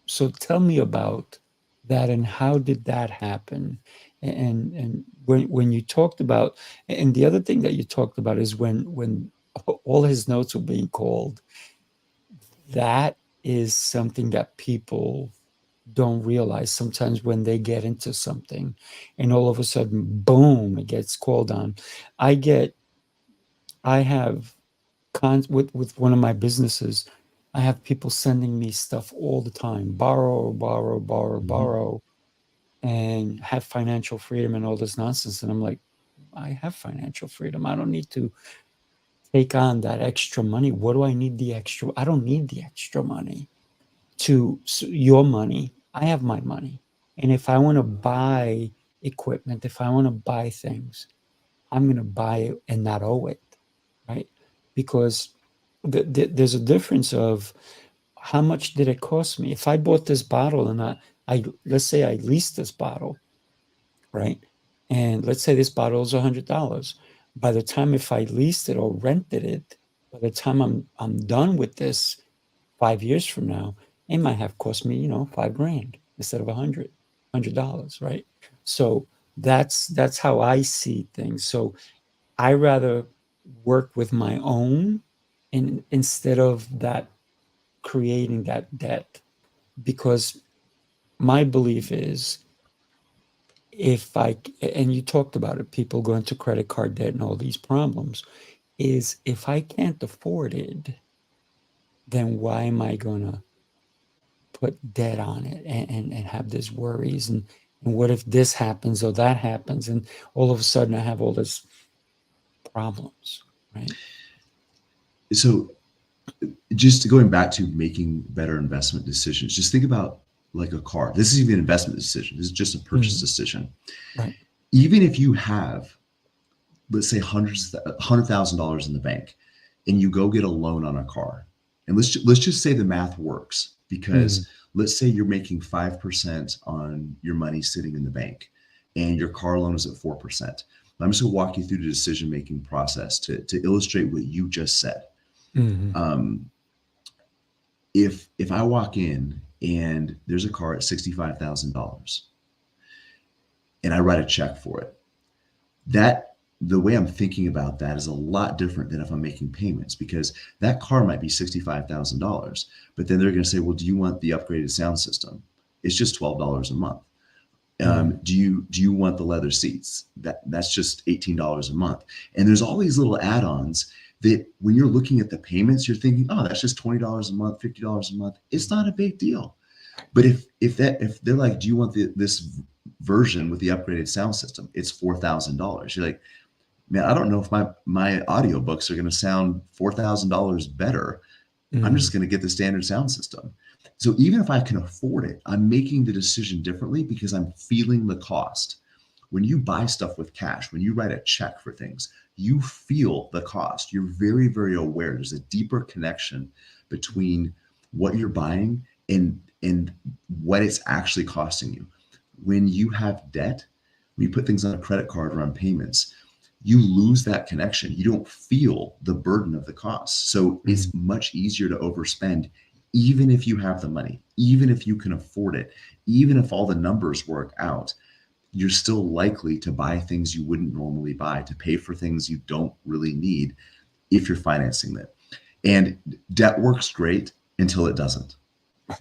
Speaker 2: So tell me about that, and how did that happen? And when you talked about, and the other thing that you talked about is when all his notes were being called, that is something that people don't realize sometimes when they get into something and all of a sudden, boom, it gets called on. I have with one of my businesses, I have people sending me stuff all the time, borrow, and have financial freedom and all this nonsense. And I'm like, I have financial freedom. I don't need to take on that extra money. What do I need the extra? I don't need the extra money your money. I have my money. And if I want to buy equipment, if I want to buy things, I'm going to buy it and not owe it, right? Because there's a difference of how much did it cost me. If I bought this bottle and let's say I leased this bottle, right? And let's say this bottle is $100. By the time, if I leased it or rented it, by the time I'm done with this 5 years from now, it might have cost me, $5,000 instead of $100, right? So that's how I see things. So I rather work with my own instead of that creating that debt, because my belief is, and you talked about it, people go into credit card debt and all these problems, is if I can't afford it, then why am I gonna put debt on it and have these worries, and what if this happens or that happens, and all of a sudden I have all these problems, right?
Speaker 3: So just going back to making better investment decisions, just think about like a car. This is even an investment decision. This is just a purchase decision.
Speaker 2: Right.
Speaker 3: Even if you have, let's say $100,000 in the bank, and you go get a loan on a car, and let's just say the math works, because let's say you're making 5% on your money sitting in the bank, and your car loan is at 4%. I'm just going to walk you through the decision-making process to illustrate what you just said. If I walk in and there's a car at $65,000 and I write a check for it, the way I'm thinking about that is a lot different than if I'm making payments, because that car might be $65,000, but then they're going to say, well, do you want the upgraded sound system? It's just $12 a month. Do you want the leather seats? That's just $18 a month. And there's all these little add-ons that when you're looking at the payments, you're thinking, oh, that's just $20 a month, $50 a month. It's not a big deal. But if they're like, do you want this version with the upgraded sound system? It's $4,000. You're like, man, I don't know if my audiobooks are going to sound $4,000 better. I'm just going to get the standard sound system. So even if I can afford it, I'm making the decision differently because I'm feeling the cost. When you buy stuff with cash, when you write a check for things, you feel the cost. You're very, very aware. There's a deeper connection between what you're buying and what it's actually costing you. When you have debt, when you put things on a credit card or on payments, you lose that connection. You don't feel the burden of the cost. So it's much easier to overspend, even if you have the money, even if you can afford it, even if all the numbers work out. You're still likely to buy things you wouldn't normally buy, to pay for things you don't really need if you're financing them. And debt works great until it doesn't.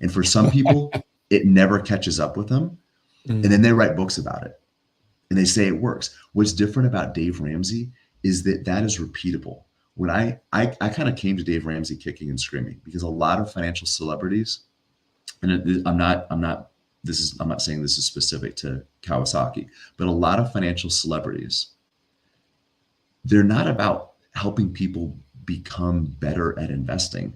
Speaker 3: And for some people, it never catches up with them. And then they write books about it and they say it works. What's different about Dave Ramsey is that is repeatable. When I kind of came to Dave Ramsey kicking and screaming, because a lot of financial celebrities, and I'm not saying this is specific to Kawasaki, but a lot of financial celebrities, they're not about helping people become better at investing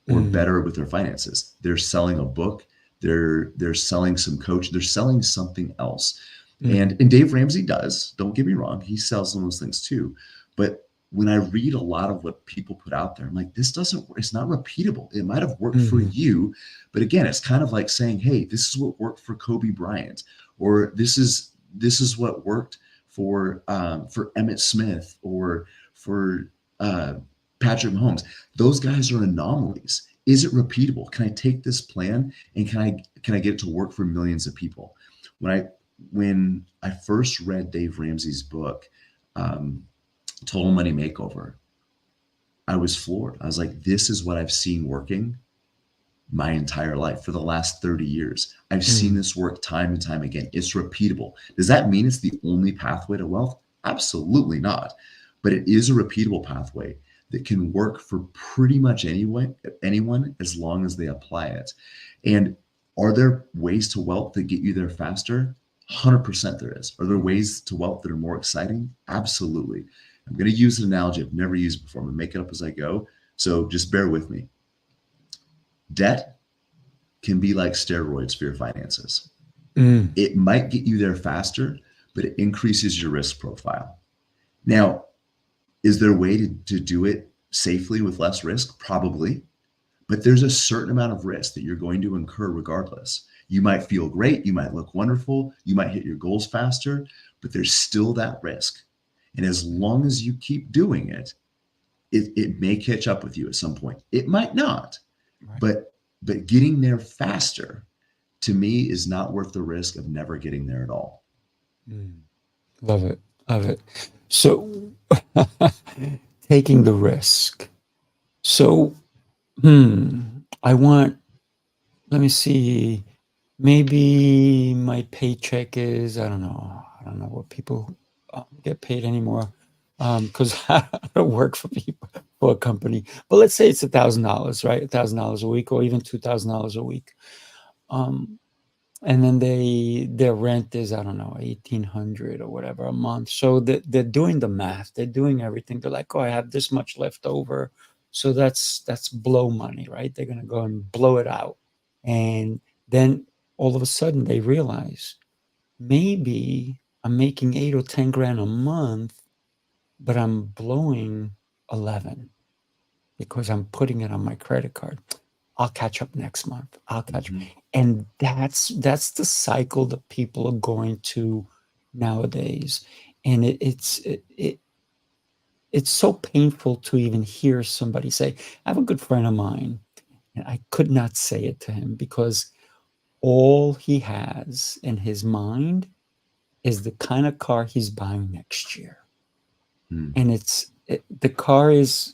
Speaker 3: or better with their finances. They're selling a book. They're selling some coach. They're selling something else. And Dave Ramsey does, don't get me wrong, he sells some of those things too. But when I read a lot of what people put out there, I'm like, it's not repeatable. It might have worked for you, but again, it's kind of like saying, hey, this is what worked for Kobe Bryant, or this is what worked for Emmitt Smith, or for Patrick Mahomes. Those guys are anomalies. Is it repeatable? Can I take this plan and can I get it to work for millions of people? When I first read Dave Ramsey's book, Total Money Makeover, I was floored. I was like, this is what I've seen working my entire life for the last 30 years. I've seen this work time and time again. It's repeatable. Does that mean it's the only pathway to wealth? Absolutely not. But it is a repeatable pathway that can work for pretty much anyone as long as they apply it. And are there ways to wealth that get you there faster? 100% there is. Are there ways to wealth that are more exciting? Absolutely. I'm going to use an analogy I've never used before. I'm going to make it up as I go. So just bear with me. Debt can be like steroids for your finances. It might get you there faster, but it increases your risk profile. Now, is there a way to do it safely with less risk? Probably. But there's a certain amount of risk that you're going to incur regardless. You might feel great. You might look wonderful. You might hit your goals faster, but there's still that risk. And as long as you keep doing it, it may catch up with you at some point. It might not,
Speaker 2: Right.
Speaker 3: but getting there faster to me is not worth the risk of never getting there at all.
Speaker 2: Love it. Love it. So taking the risk. So, I want, let me see, maybe my paycheck is, I don't know what people get paid anymore, because I don't work for people, for a company. But let's say it's $1,000, right? $1,000 a week, or even $2,000 a week. And then their rent is, I don't know, 1,800 or whatever a month. So they're doing the math. They're doing everything. They're like, oh, I have this much left over. So that's blow money, right? They're going to go and blow it out. And then all of a sudden they realize maybe I'm making 8 or 10 grand a month, but I'm blowing 11 because I'm putting it on my credit card. I'll catch up next month. I'll catch up. And that's the cycle that people are going to nowadays. And it's so painful to even hear somebody say, I have a good friend of mine, and I could not say it to him because all he has in his mind is the kind of car he's buying next year. And the car is,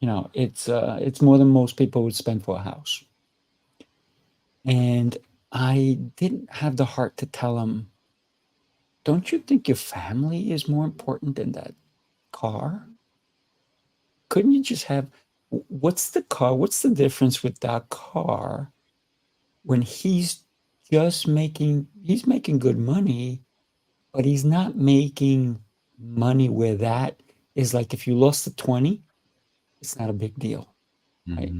Speaker 2: it's more than most people would spend for a house. And I didn't have the heart to tell him, don't you think your family is more important than that car? Couldn't you just have, what's the difference with that car when he's making good money, but he's not making money where that is like, if you lost a 20, it's not a big deal, right?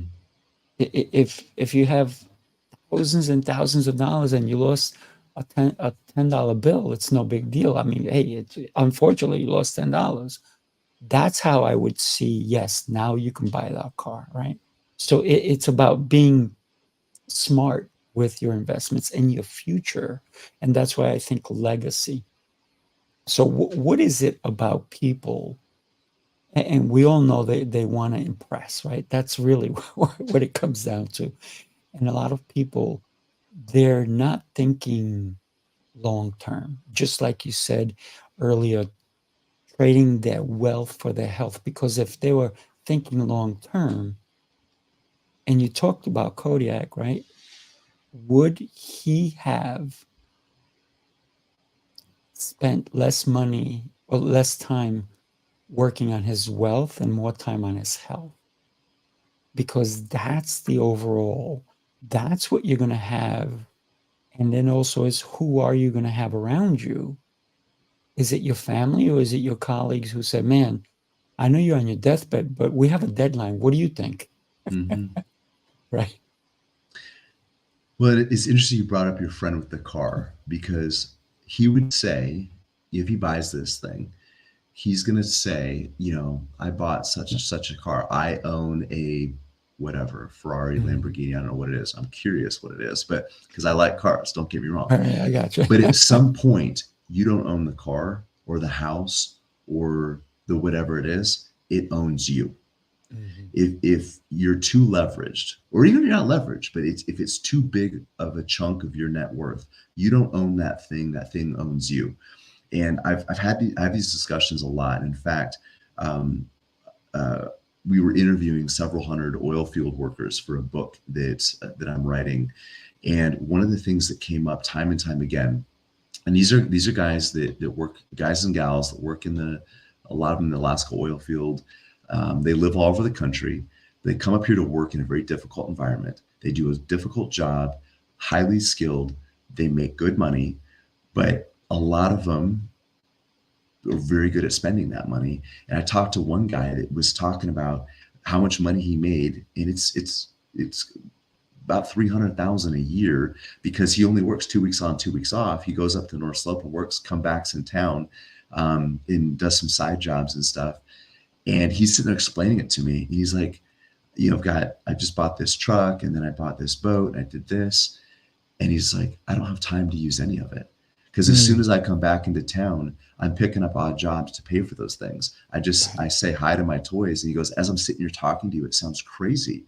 Speaker 2: If you have thousands and thousands of dollars and you lost a $10 bill, it's no big deal. I mean, hey, unfortunately you lost $10. That's how I would see, yes, now you can buy that car, right? So it's about being smart with your investments and your future. And that's why I think legacy. So what is it about people? And we all know they want to impress, right? That's really what it comes down to. And a lot of people, they're not thinking long term, just like you said earlier, trading their wealth for their health. Because if they were thinking long term, and you talked about Kodiak, right? Would he have spent less money or less time working on his wealth and more time on his health? Because that's the overall, that's what you're going to have. And then also is, who are you going to have around you? Is it your family, or is it your colleagues who say, man, I know you're on your deathbed, but we have a deadline. What do you think? Right.
Speaker 3: Well, it's interesting you brought up your friend with the car, because he would say, if he buys this thing, he's going to say, I bought such and such a car. I own a whatever, Ferrari, Lamborghini. I don't know what it is. I'm curious what it is, but because I like cars, don't get me wrong.
Speaker 2: All right, I got you.
Speaker 3: But at some point, you don't own the car or the house or the whatever it is. It owns you. If you're too leveraged, or even if you're not leveraged, but if it's too big of a chunk of your net worth, you don't own that thing. That thing owns you. And I have these discussions a lot. In fact, we were interviewing several hundred oil field workers for a book that I'm writing, and one of the things that came up time and time again, and these are guys that work, guys and gals that work a lot of them in the Alaska oil field. They live all over the country. They come up here to work in a very difficult environment. They do a difficult job, highly skilled. They make good money, but a lot of them are very good at spending that money. And I talked to one guy that was talking about how much money he made, and it's about $300,000 a year, because he only works 2 weeks on, 2 weeks off. He goes up to North Slope and works, come back in town, and does some side jobs and stuff. And he's sitting there explaining it to me. He's like, I just bought this truck, and then I bought this boat, and I did this. And he's like, I don't have time to use any of it, Because as soon as I come back into town, I'm picking up odd jobs to pay for those things. I say hi to my toys, and he goes, as I'm sitting here talking to you, it sounds crazy,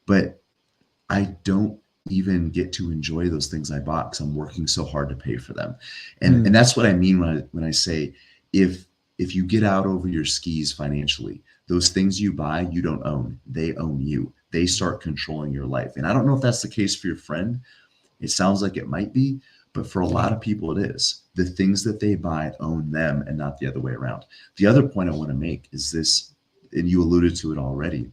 Speaker 3: but I don't even get to enjoy those things I bought because I'm working so hard to pay for them. And that's what I mean when I say, if you get out over your skis financially, those things you buy, you don't own. They own you. They start controlling your life. And I don't know if that's the case for your friend. It sounds like it might be, but for a lot of people it is. The things that they buy own them and not the other way around. The other point I want to make is this, and you alluded to it already,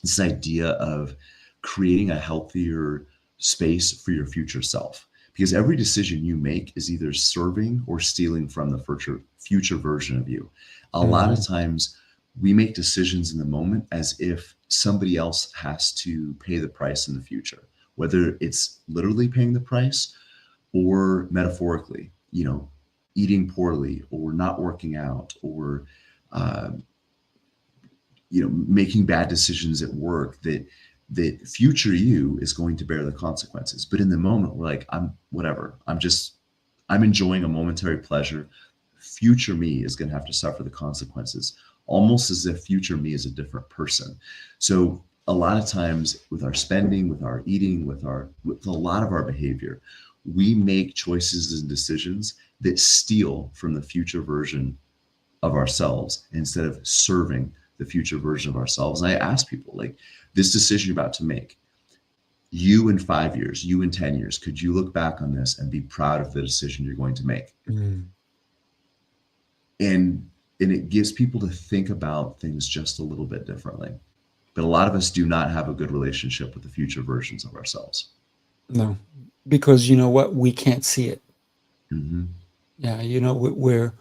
Speaker 3: this idea of creating a healthier space for your future self. Because every decision you make is either serving or stealing from the future version of you. A lot of times we make decisions in the moment as if somebody else has to pay the price in the future, whether it's literally paying the price or metaphorically, eating poorly or not working out or, making bad decisions at work that future you is going to bear the consequences. But in the moment, we're like, I'm enjoying a momentary pleasure. Future me is going to have to suffer the consequences, almost as if future me is a different person. So a lot of times with our spending, with our eating, with a lot of our behavior, we make choices and decisions that steal from the future version of ourselves instead of serving the future version of ourselves. And I ask people, like, this decision you're about to make, you in 5 years, you in 10 years, could you look back on this and be proud of the decision you're going to make? And it gives people to think about things just a little bit differently. But a lot of us do not have a good relationship with the future versions of ourselves.
Speaker 2: No, because you know what? We can't see it. Yeah, we're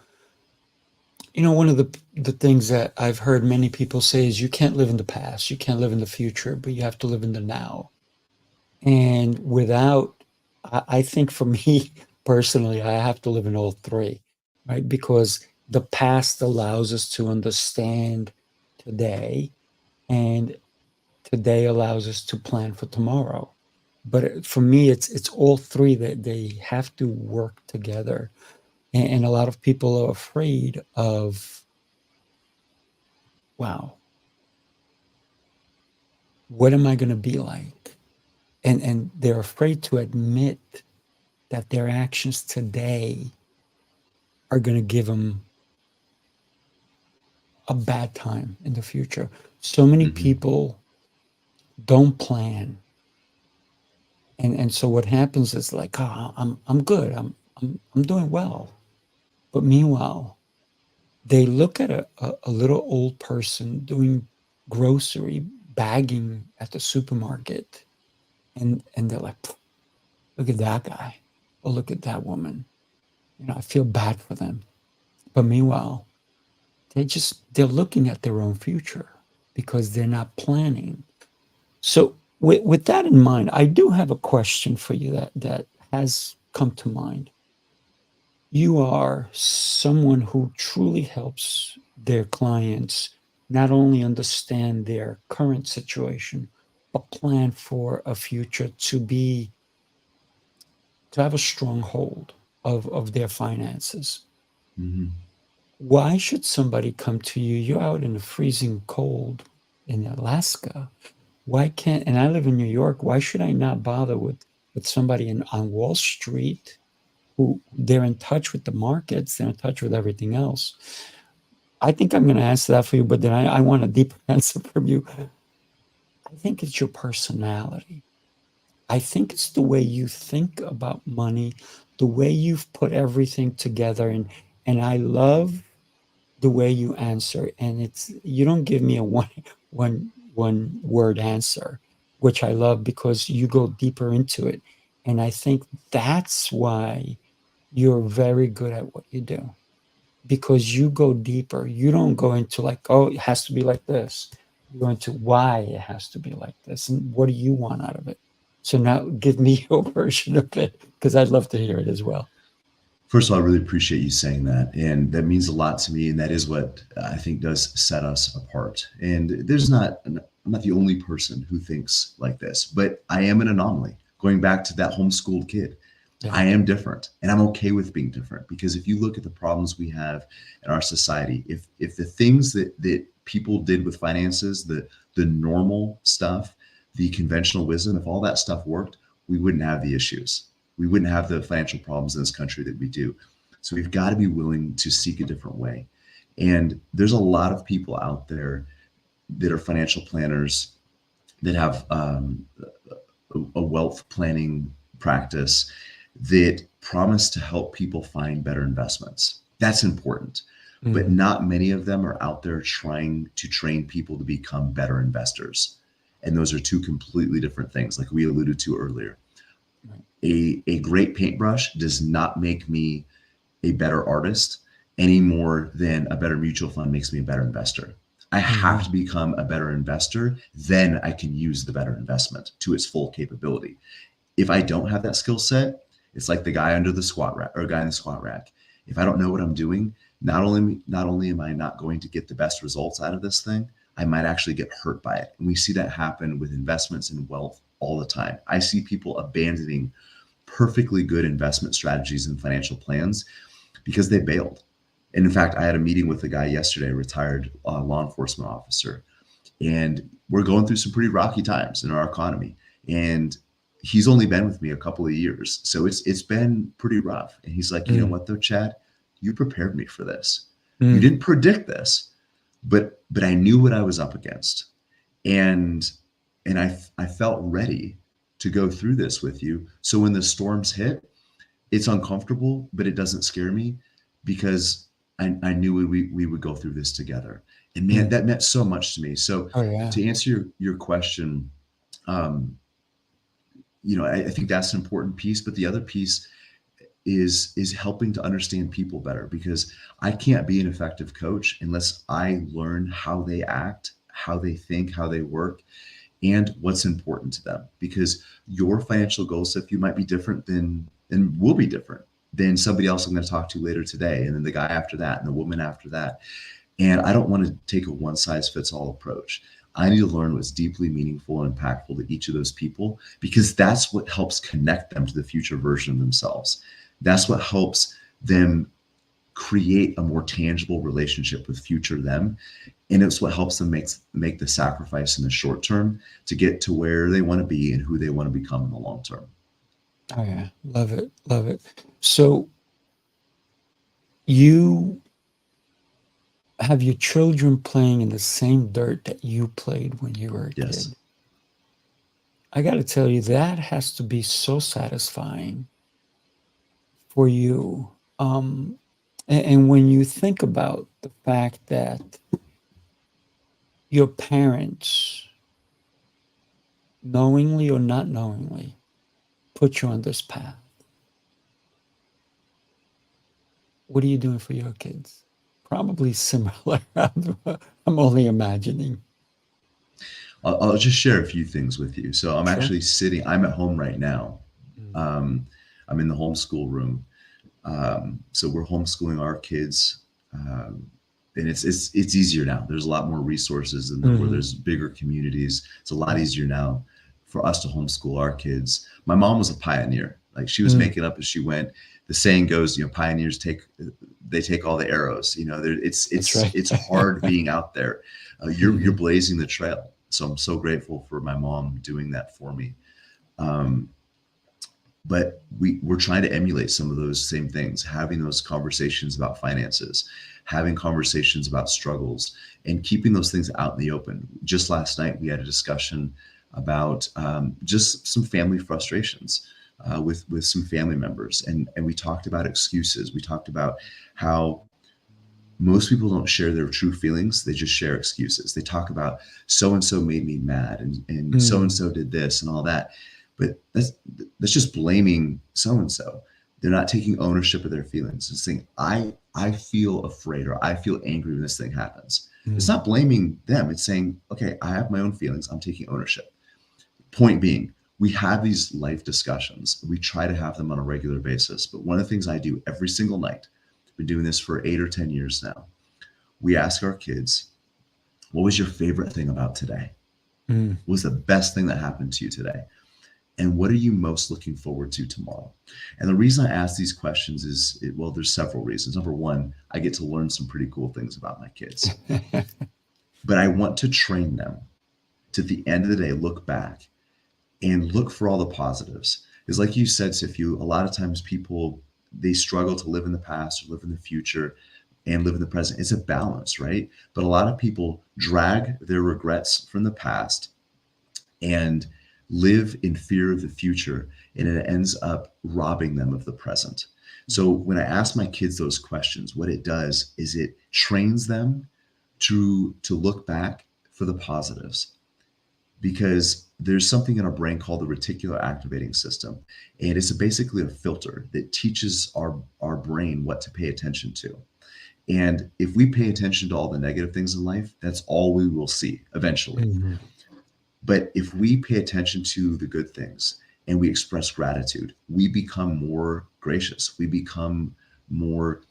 Speaker 2: one of the things that I've heard many people say is you can't live in the past, you can't live in the future, but you have to live in the now. And I think for me personally, I have to live in all three, right? Because the past allows us to understand today, and today allows us to plan for tomorrow. But for me, it's all three that they have to work together. And a lot of people are afraid of, wow, what am I going to be like? And they're afraid to admit that their actions today are going to give them a bad time in the future. So many people don't plan. And so what happens is like, I'm good. I'm doing well. But meanwhile, they look at a little old person doing grocery bagging at the supermarket, and they're like, look at that guy, or look at that woman. I feel bad for them. But meanwhile, they're looking at their own future because they're not planning. So with that in mind, I do have a question for you that has come to mind. You are someone who truly helps their clients not only understand their current situation, but plan for a future to have a strong hold of their finances. Why should somebody come to you? You're out in the freezing cold in Alaska. Why can't, and I live in New York, why should I not bother with somebody on Wall Street who they're in touch with the markets, they're in touch with everything else? I think I'm going to answer that for you, but then I want a deeper answer from you. I think it's your personality. I think it's the way you think about money, the way you've put everything together. And I love the way you answer. And you don't give me a one word answer, which I love because you go deeper into it. And I think that's why you're very good at what you do, because you go deeper. You don't go into like, oh, it has to be like this. You go into why it has to be like this and what do you want out of it. So now give me your version of it, because I'd love to hear it as well.
Speaker 3: First of all, I really appreciate you saying that. And that means a lot to me. And that is what I think does set us apart. And I'm not the only person who thinks like this, but I am an anomaly. Going back to that homeschooled kid,
Speaker 2: Yeah.
Speaker 3: I am different, and I'm okay with being different, because if you look at the problems we have in our society, if the things that people did with finances, the normal stuff, the conventional wisdom, if all that stuff worked, we wouldn't have the issues. We wouldn't have the financial problems in this country that we do. So we've got to be willing to seek a different way. And there's a lot of people out there that are financial planners that have a wealth planning practice that promise to help people find better investments. That's important. But not many of them are out there trying to train people to become better investors. And those are two completely different things, like we alluded to earlier. A great paintbrush does not make me a better artist any more than a better mutual fund makes me a better investor. I have to become a better investor, then I can use the better investment to its full capability. If I don't have that skill set, it's like the guy under the squat rack, or guy in the squat rack. If I don't know what I'm doing, not only am I not going to get the best results out of this thing, I might actually get hurt by it. And we see that happen with investments and wealth all the time. I see people abandoning perfectly good investment strategies and financial plans because they bailed. And in fact, I had a meeting with a guy yesterday, a retired law enforcement officer, and we're going through some pretty rocky times in our economy. And he's only been with me a couple of years, so it's been pretty rough. And he's like, you know what though, Chad, you prepared me for this. You didn't predict this, but I knew what I was up against, and I felt ready to go through this with you. So when the storms hit, it's uncomfortable, but it doesn't scare me, because I knew we would go through this together. And man, that meant so much to me. So to answer your question, I think that's an important piece, but the other piece is helping to understand people better, because I can't be an effective coach unless I learn how they act, how they think, how they work, and what's important to them. Because your financial goal set, you might be different and will be different than somebody else I'm going to talk to later today, and then the guy after that, and the woman after that. And I don't want to take a one size fits all approach. I need to learn what's deeply meaningful and impactful to each of those people, because that's what helps connect them to the future version of themselves. That's what helps them create a more tangible relationship with future them. And it's what helps them make the sacrifice in the short term to get to where they want to be and who they want to become in the long term.
Speaker 2: Oh yeah, love it, love it. So you have your children playing in the same dirt that you played when you were a kid. I got to tell you, that has to be so satisfying for you. And when you think about the fact that your parents, knowingly or not knowingly, put you on this path, what are you doing for your kids? Probably similar. I'm only imagining.
Speaker 3: I'll just share a few things with you. So I'm actually I'm at home right now. I'm in the homeschool room. So we're homeschooling our kids. And it's easier now. There's a lot more resources, and where there's bigger communities. It's a lot easier now for us to homeschool our kids. My mom was a pioneer. Like, she was making up as she went. The saying goes, pioneers take all the arrows. It's hard being out there. You're blazing the trail. So I'm so grateful for my mom doing that for me. But we're trying to emulate some of those same things, having those conversations about finances, having conversations about struggles, and keeping those things out in the open. Just last night, we had a discussion about just some family frustrations with some family members. And we talked about excuses. We talked about how most people don't share their true feelings. They just share excuses. They talk about so-and-so made me mad, and so-and-so did this and all that. But that's just blaming so-and-so. They're not taking ownership of their feelings. It's saying, I feel afraid, or I feel angry when this thing happens. It's not blaming them. It's saying, okay, I have my own feelings. I'm taking ownership. Point being, we have these life discussions. We try to have them on a regular basis. But one of the things I do every single night, I've been doing this for 8 or 10 years now, we ask our kids, what was your favorite thing about today? What was the best thing that happened to you today? And what are you most looking forward to tomorrow? And the reason I ask these questions is, well, there's several reasons. Number one, I get to learn some pretty cool things about my kids, but I want to train them to, at the end of the day, look back and look for all the positives. Because like you said, Tiffany, a lot of times people, they struggle to live in the past or live in the future and live in the present. It's a balance, right? But a lot of people drag their regrets from the past and live in fear of the future, and it ends up robbing them of the present. So when I ask my kids those questions, what it does is it trains them to look back for the positives, because there's something in our brain called the reticular activating system, and it's basically a filter that teaches our brain what to pay attention to. And if we pay attention to all the negative things in life, that's all we will see eventually.
Speaker 2: Mhm.
Speaker 3: But if we pay attention to the good things and we express gratitude, we become more gracious. We become more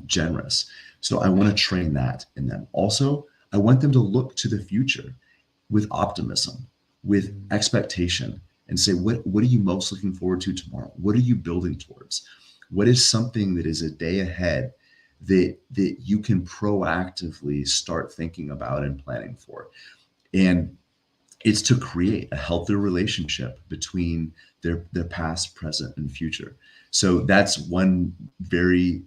Speaker 3: generous. So I want to train that in them. Also, I want them to look to the future with optimism, with expectation, and say, what are you most looking forward to tomorrow? What are you building towards? What is something that is a day ahead that you can proactively start thinking about and planning for? And it's to create a healthier relationship between their past, present, and future. So that's one very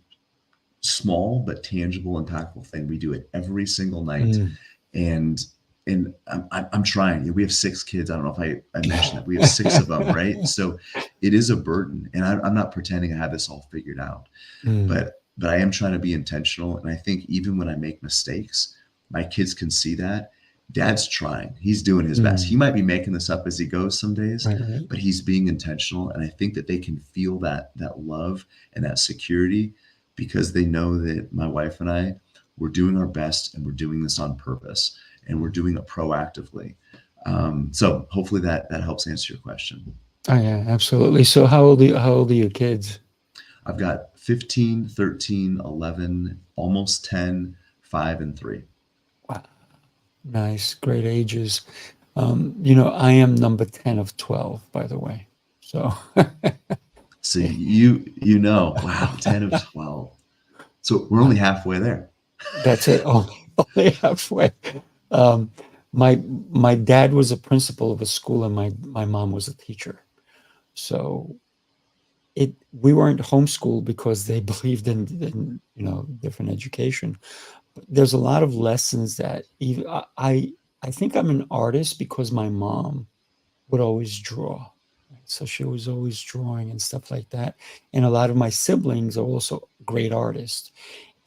Speaker 3: small but tangible, impactful thing. We do it every single night,
Speaker 2: Mm.
Speaker 3: and I'm trying. We have 6 kids. I don't know if I mentioned that we have 6 of them, right? So it is a burden, and I'm not pretending I have this all figured out,
Speaker 2: Mm.
Speaker 3: but I am trying to be intentional. And I think even when I make mistakes, my kids can see that Dad's trying. He's doing his best. He might be making this up as he goes some days,
Speaker 2: Right.
Speaker 3: but he's being intentional. And I think that they can feel that love and that security, because they know that my wife and I, we're doing our best, and we're doing this on purpose, and we're doing it proactively. So hopefully that helps answer your question.
Speaker 2: Oh yeah, absolutely. So how old are your kids?
Speaker 3: I've got 15, 13, 11, almost 10, 5, and 3.
Speaker 2: Wow. Nice, great ages. I am number 10 of 12, by the way. So
Speaker 3: So wow, 10 of 12. So we're only halfway there.
Speaker 2: that's it. Only halfway. Um, my dad was a principal of a school, and my mom was a teacher. So we weren't homeschooled because they believed in different education. But there's a lot of lessons that even I think I'm an artist because my mom would always draw. Right? So she was always drawing and stuff like that. And a lot of my siblings are also great artists.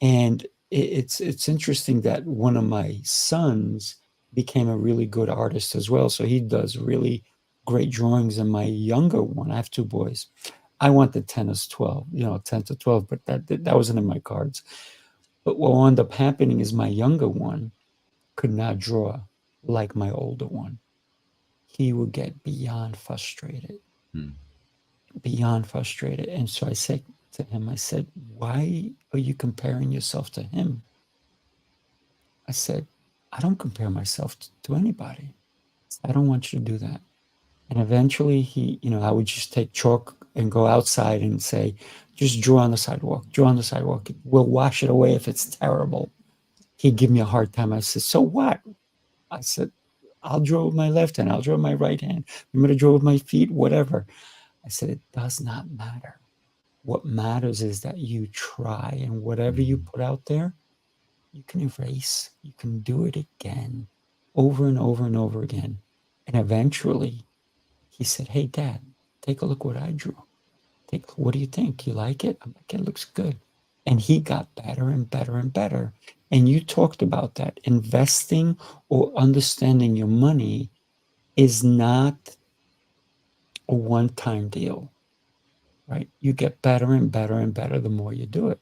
Speaker 2: And it's interesting that one of my sons became a really good artist as well. So he does really great drawings. And my younger one, I have 2 boys. I wanted 10 as 12, 10 to 12, but that wasn't in my cards. But what wound up happening is my younger one could not draw like my older one. He would get beyond frustrated. And so I said to him, I said, why are you comparing yourself to him? I said, I don't compare myself to anybody. I don't want you to do that. And eventually I would just take chalk and go outside and say, just draw on the sidewalk. We'll wash it away if it's terrible. He'd give me a hard time. I said, so what? I said, I'll draw with my left hand. I'll draw with my right hand. I'm going to draw with my feet, whatever. I said, it does not matter. What matters is that you try, and whatever you put out there, you can erase. You can do it again, over and over and over again. And eventually he said, hey, Dad, take a look what I drew. What do you think? You like it? I'm like, it looks good. And he got better and better and better. And you talked about that. Investing or understanding your money is not a one-time deal, right? You get better and better and better the more you do it.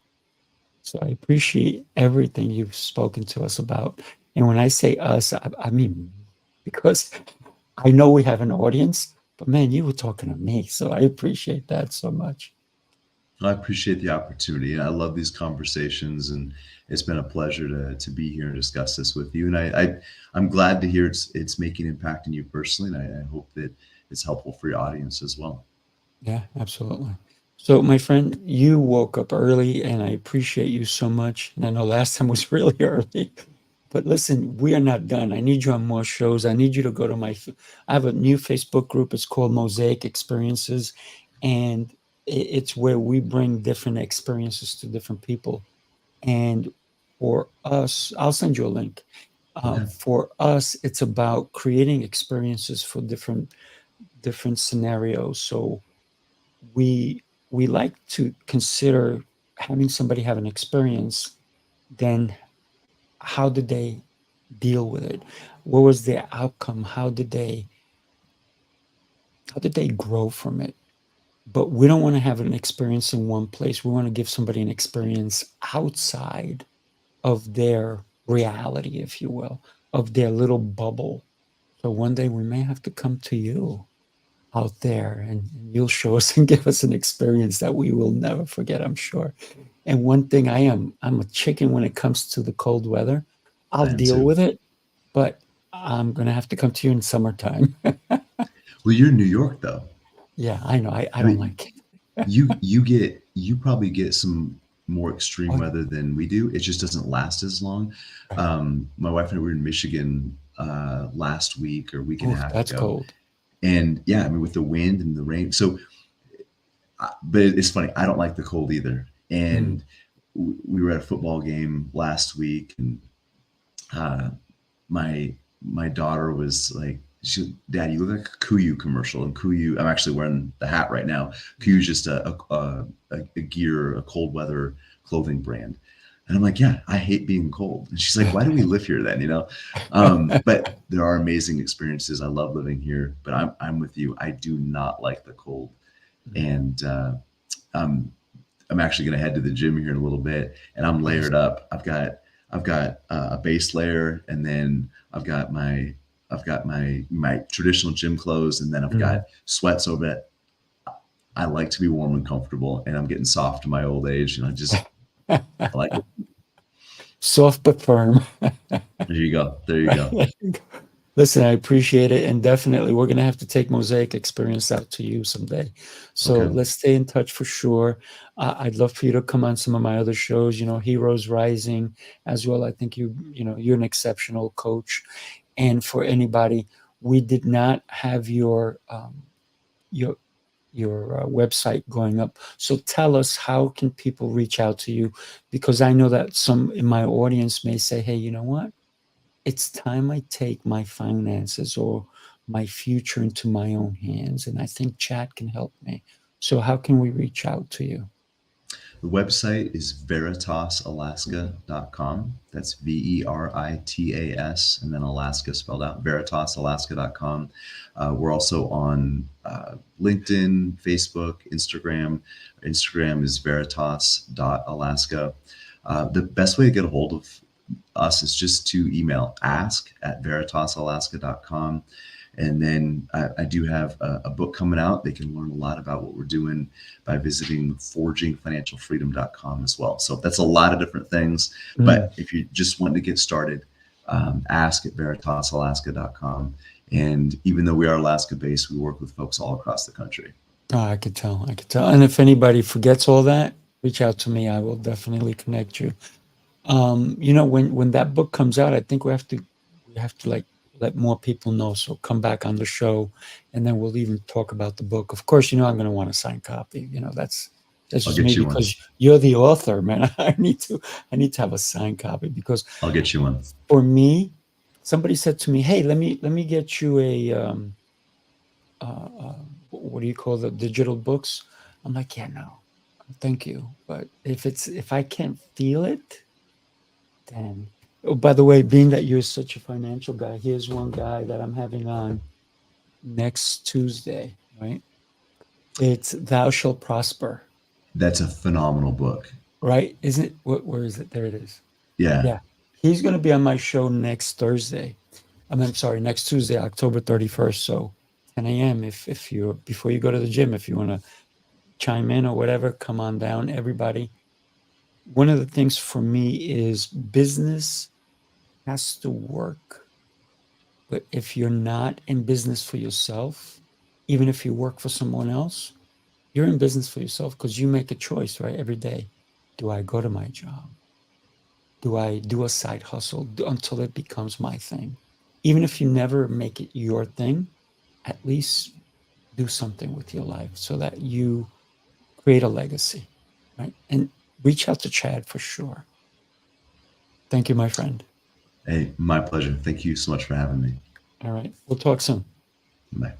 Speaker 2: So I appreciate everything you've spoken to us about. And when I say us, I mean, because I know we have an audience, but man, you were talking to me. So I appreciate that so much.
Speaker 3: I appreciate the opportunity. I love these conversations, and it's been a pleasure to be here and discuss this with you. And I'm glad to hear it's making impact in you personally. And I hope that it's helpful for your audience as well.
Speaker 2: Yeah, absolutely. So, my friend, you woke up early, and I appreciate you so much. And I know last time was really early, but listen, we are not done. I need you on more shows. I need you to go to I have a new Facebook group. It's called Mosaic Experiences, and it's where we bring different experiences to different people. And for us, I'll send you a link.
Speaker 3: Okay.
Speaker 2: For us, it's about creating experiences for different scenarios. So we we like to consider having somebody have an experience, then how did they deal with it? What was their outcome? How did they grow from it? But we don't want to have an experience in one place. We want to give somebody an experience outside of their reality, if you will, of their little bubble. So one day we may have to come to you out there, and you'll show us and give us an experience that we will never forget, I'm sure. And one thing, I'm a chicken when it comes to the cold weather. I'll
Speaker 3: I am
Speaker 2: deal
Speaker 3: too.
Speaker 2: with it, but I'm gonna have to come to you in summertime.
Speaker 3: Well, you're in New York though.
Speaker 2: Yeah, I know. I
Speaker 3: I
Speaker 2: don't
Speaker 3: mean,
Speaker 2: like it.
Speaker 3: you probably get some more extreme
Speaker 2: Oh,
Speaker 3: weather than we do. It just doesn't last as long.
Speaker 2: right.
Speaker 3: My wife and I were in Michigan last week or week and a
Speaker 2: Oh,
Speaker 3: half
Speaker 2: that's
Speaker 3: ago,
Speaker 2: cold.
Speaker 3: and yeah, I mean with the wind and the rain. So, but it's funny. I don't like the cold either.
Speaker 2: Mm.
Speaker 3: And we were at a football game last week, and uh, my daughter was like, Dad, you look like a Kuyu commercial. And Kuyu, I'm actually wearing the hat right now. Kuyu is just a gear, a cold weather clothing brand. And I'm like, yeah, I hate being cold. And she's like, why do we live here then? But there are amazing experiences. I love living here, but I'm with you. I do not like the cold.
Speaker 2: Mm.
Speaker 3: And um, I'm actually going to head to the gym here in a little bit, and I'm
Speaker 2: Nice.
Speaker 3: layered up. I've got a base layer, and then I've got my traditional gym clothes, and then I've
Speaker 2: Mm.
Speaker 3: got sweats over it. I like to be warm and comfortable, and I'm getting soft in my old age, and I like it.
Speaker 2: Soft but firm.
Speaker 3: There you go. There you go.
Speaker 2: Listen, I appreciate it, and definitely we're gonna have to take Mosaic Experience out to you someday. So
Speaker 3: Okay.
Speaker 2: let's stay in touch for sure. I'd love for you to come on some of my other shows, Heroes Rising as well. I think you're an exceptional coach. And for anybody, we did not have your website going up. So tell us, how can people reach out to you? Because I know that some in my audience may say, hey, you know what? It's time I take my finances or my future into my own hands. And I think chat can help me. So how can we reach out to you?
Speaker 3: The website is veritasalaska.com. That's Veritas and then Alaska spelled out, veritasalaska.com. We're also on LinkedIn, Facebook, Instagram. Instagram is veritas.alaska. The best way to get a hold of us is just to email ask@veritasalaska.com. And then I do have a book coming out. They can learn a lot about what we're doing by visiting forgingfinancialfreedom.com as well. So that's a lot of different things.
Speaker 2: Mm.
Speaker 3: But if you just want to get started, ask@veritasalaska.com. And even though we are Alaska based, we work with folks all across the country.
Speaker 2: Oh, I could tell. And if anybody forgets all that, reach out to me. I will definitely connect you. When that book comes out, I think we have to like let more people know. So come back on the show, and then we'll even talk about the book. Of course, I'm going to want a signed copy. That's
Speaker 3: I'll
Speaker 2: just me
Speaker 3: get you one.
Speaker 2: because you're the author, man. I need to have a signed copy because
Speaker 3: I'll get you one.
Speaker 2: for me, somebody said to me, "Hey, let me get you a what do you call the digital books?" I'm like, "Yeah, no, thank you. But if I can't feel it, then." Oh, by the way, being that you're such a financial guy, here's one guy that I'm having on next Tuesday, right? It's Thou Shalt Prosper,
Speaker 3: That's a phenomenal book.
Speaker 2: right? Isn't it? Where is it? There it is.
Speaker 3: Yeah.
Speaker 2: Yeah. He's going to be on my show next Thursday. I'm sorry, next Tuesday, October 31st. So 10 a.m. If you before you go to the gym, if you want to chime in or whatever, come on down, everybody. One of the things for me is business has to work. But if you're not in business for yourself, even if you work for someone else, you're in business for yourself because you make a choice, right? Every day. Do I go to my job? Do I do a side hustle until it becomes my thing? Even if you never make it your thing, at least do something with your life so that you create a legacy, right? And reach out to Chad for sure. Thank you, my friend.
Speaker 3: Hey, my pleasure. Thank you so much for having me.
Speaker 2: All right. We'll talk soon.
Speaker 3: Bye.